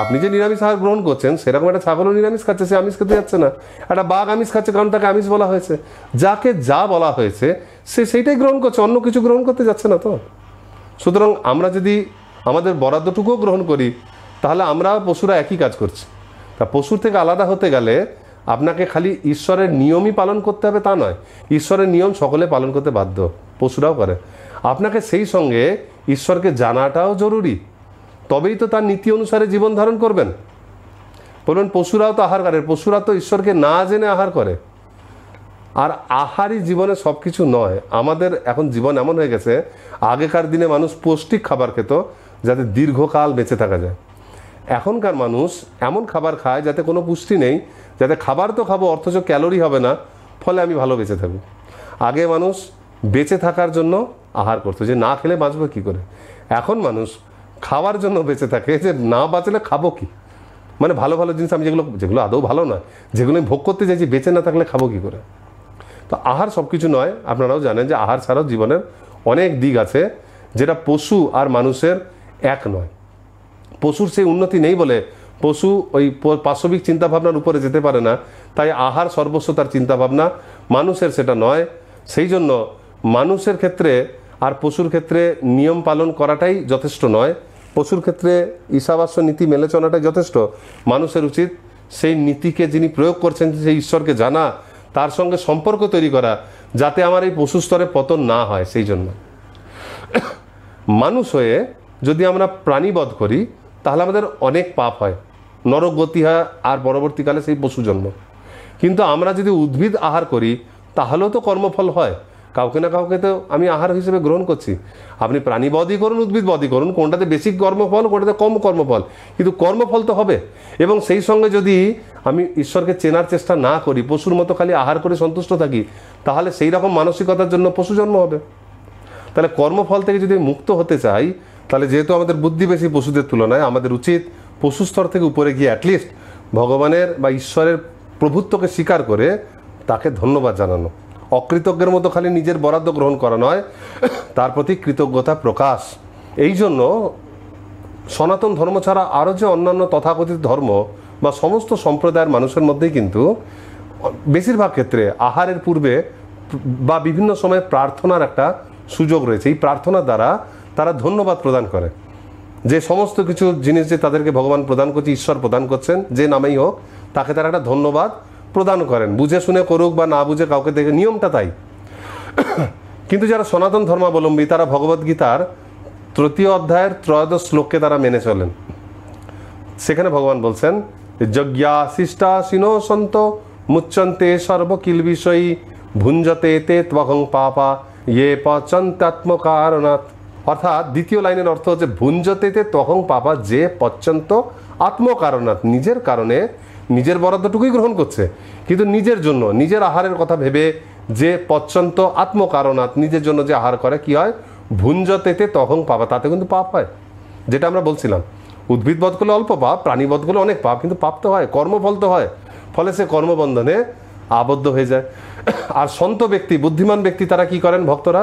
আপনি যে নিরামিষ আহার গ্রহণ করছেন, সেরকম একটা ছাগলও নিরামিষ খাচ্ছে, সে আমিষ খেতে যাচ্ছে না। একটা বাঘ আমিষ খাচ্ছে কারণ তাকে আমিষ বলা হয়েছে। যাকে যা বলা হয়েছে সে সেইটাই গ্রহণ করছে, অন্য কিছু গ্রহণ করতে যাচ্ছে না তো। সুতরাং আমরা যদি আমাদের বরাদ্দটুকুও গ্রহণ করি, তাহলে আমরা পশুরা একই কাজ করছি। তা পশুর থেকে আলাদা হতে গেলে আপনাকে খালি ঈশ্বরের নিয়মই পালন করতে হবে তা নয়, ঈশ্বরের নিয়ম সকলে পালন করতে বাধ্য, পশুরাও করে। আপনাকে সেই সঙ্গে ঈশ্বরকে জানাটাও জরুরি, তবেই তো তার নীতি অনুসারে জীবন ধারণ করবেন। বলুন, পশুরাও তো আহার করে, পশুরা তো ঈশ্বরকে না জেনে আহার করে। আর আহারই জীবনে সব কিছু নয়। আমাদের এখন জীবন এমন হয়ে গেছে, আগেকার দিনে মানুষ পৌষ্টিক খাবার খেত যাতে দীর্ঘকাল বেঁচে থাকা যায়। এখনকার মানুষ এমন খাবার খায় যাতে কোনো পুষ্টি নেই, যাতে খাবার তো খাবো অথচ ক্যালোরি হবে না, ফলে আমি ভালো বেঁচে থাকবো। আগে মানুষ বেঁচে থাকার জন্য আহার করতো, যে না খেলে বাঁচবো কী করে। এখন মানুষ খাওয়ার জন্য বেঁচে থাকে, যে না বাঁচলে খাবো কি। মানে ভালো ভালো জিনিস আমি যেগুলো আদৌ ভালো নয়, যেগুলো আমি ভোগ করতে চাইছি, বেঁচে না থাকলে খাবো কী করে। তো আহার সব কিছু নয়। আপনারাও জানেন যে আহার ছাড়াও জীবনের অনেক দিক আছে, যেটা পশু আর মানুষের এক নয়। পশুর সেই উন্নতি নেই বলে পশু ওই পাশবিক চিন্তাভাবনার উপরে যেতে পারে না, তাই আহার সর্বস্ব তার চিন্তাভাবনা, মানুষের সেটা নয়। সেই জন্য মানুষের ক্ষেত্রে আর পশুর ক্ষেত্রে নিয়ম পালন করাটাই যথেষ্ট নয়। পশুর ক্ষেত্রে ঈশাবাস্য নীতি মেলে চলাটাই যথেষ্ট। মানুষের উচিত সেই নীতিকে যিনি প্রয়োগ করছেন, সেই ঈশ্বরকে জানা, তার সঙ্গে সম্পর্ক তৈরি করা, যাতে আমার এই পশু স্তরে পতন না হয়। সেই জন্য মানুষ হয়ে যদি আমরা প্রাণীবধ করি, তাহলে আমাদের অনেক পাপ হয়, নরক গতি হয়, আর পরবর্তীকালে সেই পশু জন্ম। কিন্তু আমরা যদি উদ্ভিদ আহার করি, তাহলেও তো কর্মফল হয়। কাউকে না কাউকে তো আমি আহার হিসেবে গ্রহণ করছি। আপনি প্রাণীবধই করুন, উদ্ভিদবধই করুন, কোনটাতে বেশি কর্মফল, কোনটাতে কম কর্মফল, কিন্তু কর্মফল তো হবে। এবং সেই সঙ্গে যদি আমি ঈশ্বরকে চেনার চেষ্টা না করি, পশুর মতো খালি আহার করে সন্তুষ্ট থাকি, তাহলে সেই রকম মানসিকতার জন্য পশু জন্ম হবে। তাহলে কর্মফল থেকে যদি মুক্ত হতে চাই, তাহলে যেহেতু আমাদের বুদ্ধি বেশি পশুদের তুলনায়, আমাদের উচিত পশু স্তর থেকে উপরে গিয়ে অ্যাটলিস্ট ভগবানের বা ঈশ্বরের প্রভুত্বকে স্বীকার করে তাকে ধন্যবাদ জানানো। অকৃতজ্ঞের মতো খালি নিজের বরাদ্দ গ্রহণ করা নয়, তার প্রতি কৃতজ্ঞতা প্রকাশ। এই জন্য সনাতন ধর্ম ছাড়া আরও যে অন্যান্য তথাকথিত ধর্ম বা সমস্ত সম্প্রদায়ের মানুষের মধ্যেই কিন্তু বেশিরভাগ ক্ষেত্রে আহারের পূর্বে বা বিভিন্ন সময় প্রার্থনার একটা সুযোগ রয়েছে। এই প্রার্থনার দ্বারা তারা ধন্যবাদ প্রদান করে, যে সমস্ত কিছু জিনিস যে তাদেরকে ভগবান প্রদান করছে, ঈশ্বর প্রদান করছেন, যে নামেই হোক, তাকে তারা একটা ধন্যবাদ প্রদান করেন, বুঝে শুনে করুক বা না বুঝে কাউকে দেখে, নিয়মটা তাই। কিন্তু যারা সনাতন ধর্মাবলম্বী, তারা ভগবদ্গীতার 3য় অধ্যায়ের 13 শ্লোককে তারা মেনে চলেন। সেখানে ভগবান বলছেন, যজ্ঞাশিষ্টাশিনো সন্ত মুচ্চন্তে সর্বকিল বিষয়ী ভুঞ্জতে তে ত্বহং পাপা ইয়ে পচন্তাত্মকারণাৎ। অর্থাৎ দ্বিতীয় লাইনের অর্থ হচ্ছে, ভুঞ্জতে তে ত্বহং পাপা যে পচ্যন্ত আত্মকারণাৎ, নিজের কারণে নিজের বরাদ্দটুকুই গ্রহণ করছে, কিন্তু নিজের জন্য, নিজের আহারের কথা ভেবে যে পচ্যন্ত আত্মকারণাৎ, নিজের জন্য যে আহার করে, কি হয়, ভুঞ্জতে তে ত্বহং পাপা, তাতে কিন্তু পাপ হয়। যেটা আমরা বলছিলাম, উদ্ভিদ বধ করলে অল্প পাপ, প্রাণী বধ করলে অনেক পাপ, কিন্তু পাপ তো হয়, কর্মফল তো হয়, ফলে সে কর্মবন্ধনে আবদ্ধ হয়ে যায়। আর সন্ত ব্যক্তি, বুদ্ধিমান ব্যক্তি, তারা কি করেন, ভক্তরা,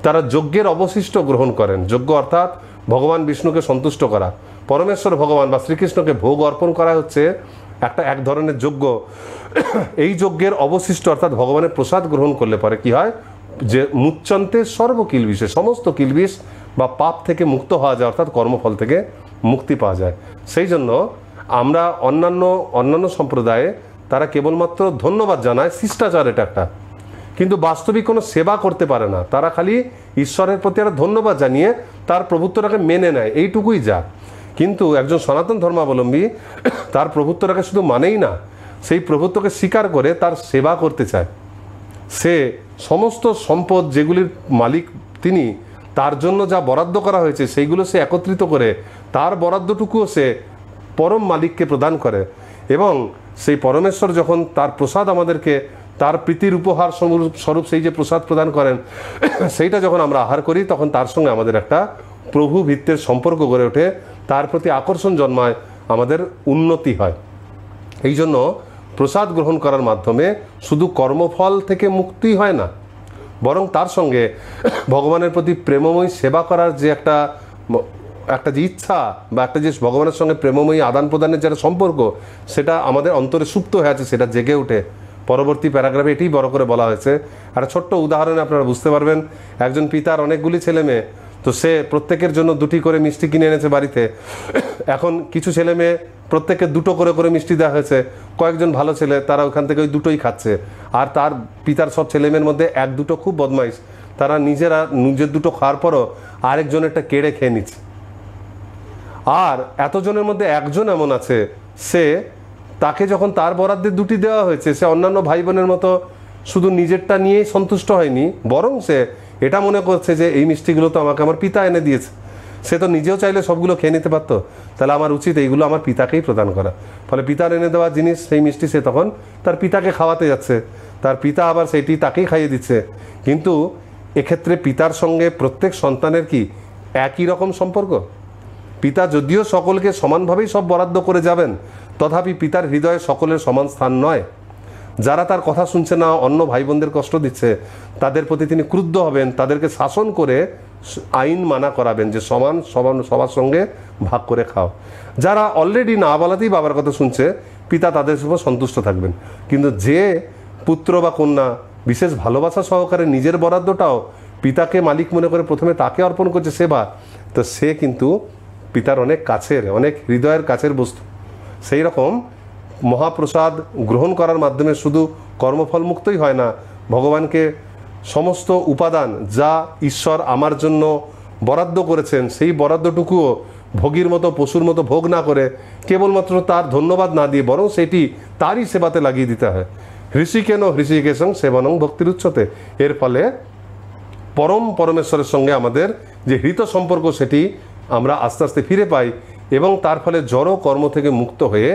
তারা যজ্ঞের অবশিষ্ট গ্রহণ করেন। যজ্ঞ অর্থাৎ ভগবান বিষ্ণুকে সন্তুষ্ট করা, পরমেশ্বর ভগবান বা শ্রীকৃষ্ণকে ভোগ অর্পণ করা হচ্ছে এক ধরনের যজ্ঞ। এই যজ্ঞের অবশিষ্ট অর্থাৎ ভগবানের প্রসাদ গ্রহণ করলে পরে কি হয়, যে মুচ্চন্তে সর্বকিলবিষে, সমস্ত কিলবিষ বা পাপ থেকে মুক্ত হওয়া যায়, অর্থাৎ কর্মফল থেকে মুক্তি পাওয়া যায়। সেই জন্য আমরা অন্যান্য সম্প্রদায়ে তারা কেবলমাত্র ধন্যবাদ জানায়, শিষ্টাচার এটা একটা, কিন্তু বাস্তবিক কোনো সেবা করতে পারে না। তারা খালি ঈশ্বরের প্রতি একটা ধন্যবাদ জানিয়ে তার প্রভুত্বটাকে মেনে নেয়, এইটুকুই যা। কিন্তু একজন সনাতন ধর্মাবলম্বী তার প্রভুত্বটাকে শুধু মানেই না, সেই প্রভুত্বকে স্বীকার করে তার সেবা করতে চায়। সে সমস্ত সম্পদ যেগুলির মালিক তিনি, তার জন্য যা বরাদ্দ করা হয়েছে সেইগুলো সে একত্রিত করে তার বরাদ্দটুকুও সে পরম মালিককে প্রদান করে। এবং সেই পরমেশ্বর যখন তার প্রসাদ আমাদেরকে, তার প্রীতির উপহার স্বরূপ সেই যে প্রসাদ প্রদান করেন, সেইটা যখন আমরা আহার করি তখন তার সঙ্গে আমাদের একটা প্রভু ভিত্তির সম্পর্ক গড়ে ওঠে, তার প্রতি আকর্ষণ জন্মায়, আমাদের উন্নতি হয়। এই জন্য প্রসাদ গ্রহণ করার মাধ্যমে শুধু কর্মফল থেকে মুক্তি হয় না, বরং তার সঙ্গে ভগবানের প্রতি প্রেমময়ী সেবা করার যে একটা যে ইচ্ছা বা একটা যে ভগবানের সঙ্গে প্রেমময়ী আদান প্রদানের যেটা সম্পর্ক, সেটা আমাদের অন্তরে সুপ্ত হয়ে আছে, সেটা জেগে ওঠে। পরবর্তী প্যারাগ্রাফে এটাই বড় করে বলা হয়েছে। একটা ছোট্ট উদাহরণে আপনারা বুঝতে পারবেন। একজন পিতার অনেকগুলি ছেলে মেয়ে, তো সে প্রত্যেকের জন্য 2টি করে মিষ্টি কিনে এনেছে বাড়িতে। এখন কিছু ছেলে মেয়ে প্রত্যেককে 2টো করে মিষ্টি দেওয়া হয়েছে। কয়েকজন ভালো ছেলে, তারা ওখান থেকে ওই 2টোই খাচ্ছে। আর তার পিতার সব ছেলে মেয়ের মধ্যে 1-2টো খুব বদমাইশ, তারা নিজের 2টো খাওয়ার পরও আরেকজনেরটা কেড়ে খেয়ে নিচ্ছে। আর এতজনের মধ্যে একজন এমন আছে, তাকে যখন তার বরাদ্দে 2টি দেওয়া হয়েছে, সে অন্যান্য ভাই বোনের মতো শুধু নিজেরটা নিয়েই সন্তুষ্ট হয়নি, বরং সে এটা মনে করছে যে এই মিষ্টিগুলো তো আমাকে আমার পিতা এনে দিয়েছে, সে তো নিজেও চাইলে সবগুলো খেয়ে নিতে পারতো, তাহলে আমার উচিত এইগুলো আমার পিতাকেই প্রদান করা। ফলে পিতার এনে দেওয়া জিনিস, সেই মিষ্টি সে তখন তার পিতাকে খাওয়াতে যাচ্ছে, তার পিতা আবার সেইটি তাকেই খাইয়ে দিচ্ছে। কিন্তু এক্ষেত্রে পিতার সঙ্গে প্রত্যেক সন্তানের কি একই রকম সম্পর্ক? পিতা যদিও সকলকে সমানভাবেই সব বরাদ্দ করে যাবেন, তথাপি পিতার হৃদয়ে সকলের সমান স্থান নয়। যারা তার কথা শুনছে না, অন্য ভাই বোনদের কষ্ট দিচ্ছে, তাদের প্রতি তিনি ক্রুদ্ধ হবেন, তাদেরকে শাসন করে আইন মানা করাবেন যে সবার সঙ্গে ভাগ করে খাও। যারা অলরেডি না বলাতেই বাবার কথা শুনছে, পিতা তাদের উপর সন্তুষ্ট থাকবেন। কিন্তু যে পুত্র বা কন্যা বিশেষ ভালোবাসা সহকারে নিজের বরাদ্দটাও পিতাকে মালিক মনে করে প্রথমে তাকে অর্পণ করছে সেবা, তো সে কিন্তু পিতার অনেক কাছের, অনেক হৃদয়ের কাছের বস্তু। সেই রকম মহাপ্রসাদ গ্রহণ করার মাধ্যমে শুধু কর্মফল মুক্তই হয় না, ভগবানকে সমস্ত উপাদান যা ঈশ্বর আমার জন্য বরাদ্দ করেছেন, সেই বরাদ্দটুকুও ভোগীর মতো, পশুর মতো ভোগ না করে, কেবলমাত্র তার ধন্যবাদ না দিয়ে, বরং সেটি তারই সেবাতে লাগিয়ে দিতে হয়। হৃষিকেন হৃষিকেশং সেবনং ভক্তির উচ্চতে। এর ফলে পরমেশ্বরের সঙ্গে আমাদের যে হৃত সম্পর্ক, সেটি আমরা আস্তে আস্তে ফিরে পাই এবং তার ফলে জড় কর্ম থেকে মুক্ত হয়ে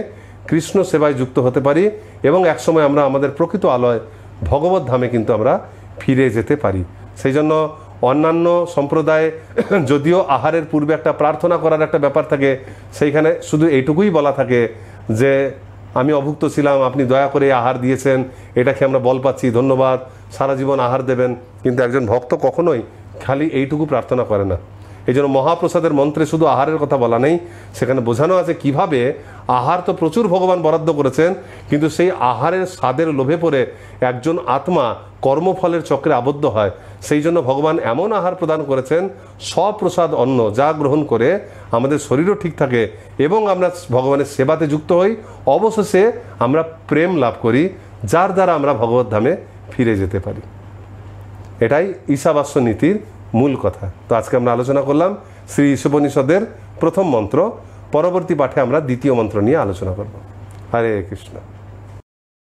কৃষ্ণ সেবায় যুক্ত হতে পারি এবং একসময় আমরা আমাদের প্রকৃত আলয় ভগবত ধামে কিন্তু আমরা ফিরে যেতে পারি। সেই জন্য অন্যান্য সম্প্রদায়ে যদিও আহারের পূর্বে একটা প্রার্থনা করার একটা ব্যাপার থাকে, সেইখানে শুধু এইটুকুই বলা থাকে যে আমি অভুক্ত ছিলাম, আপনি দয়া করে আহার দিয়েছেন, এটা খেয়ে আমরা বল পাচ্ছি, ধন্যবাদ, সারা জীবন আহার দেবেন। কিন্তু একজন ভক্ত কখনোই খালি এইটুকু প্রার্থনা করে না। এই জন্য মহাপ্রসাদের মন্ত্রে শুধু আহারের কথা বলা নেই, সেখানে বোঝানো আছে কিভাবে আহার তো প্রচুর ভগবান বরাদ্দ করেছেন, কিন্তু সেই আহারের স্বাদের লোভে পড়ে একজন আত্মা কর্মফলের চক্রে আবদ্ধ হয়। সেই জন্য ভগবান এমন আহার প্রদান করেছেন, সপ্রসাদ অন্ন, যা গ্রহণ করে আমাদের শরীরও ঠিক থাকে এবং আমরা ভগবানের সেবাতে যুক্ত হই। অবশেষে আমরা প্রেম লাভ করি, যার দ্বারা আমরা ভগবত ধামে ফিরে যেতে পারি। এটাই ঈশাবাস্য নীতির মূল কথা। তো আজকে আমরা আলোচনা করলাম শ্রী ঈশোপনিষদের প্রথম মন্ত্র। পরবর্তী পাঠে আমরা দ্বিতীয় মন্ত্র নিয়ে আলোচনা করব। হরে কৃষ্ণ।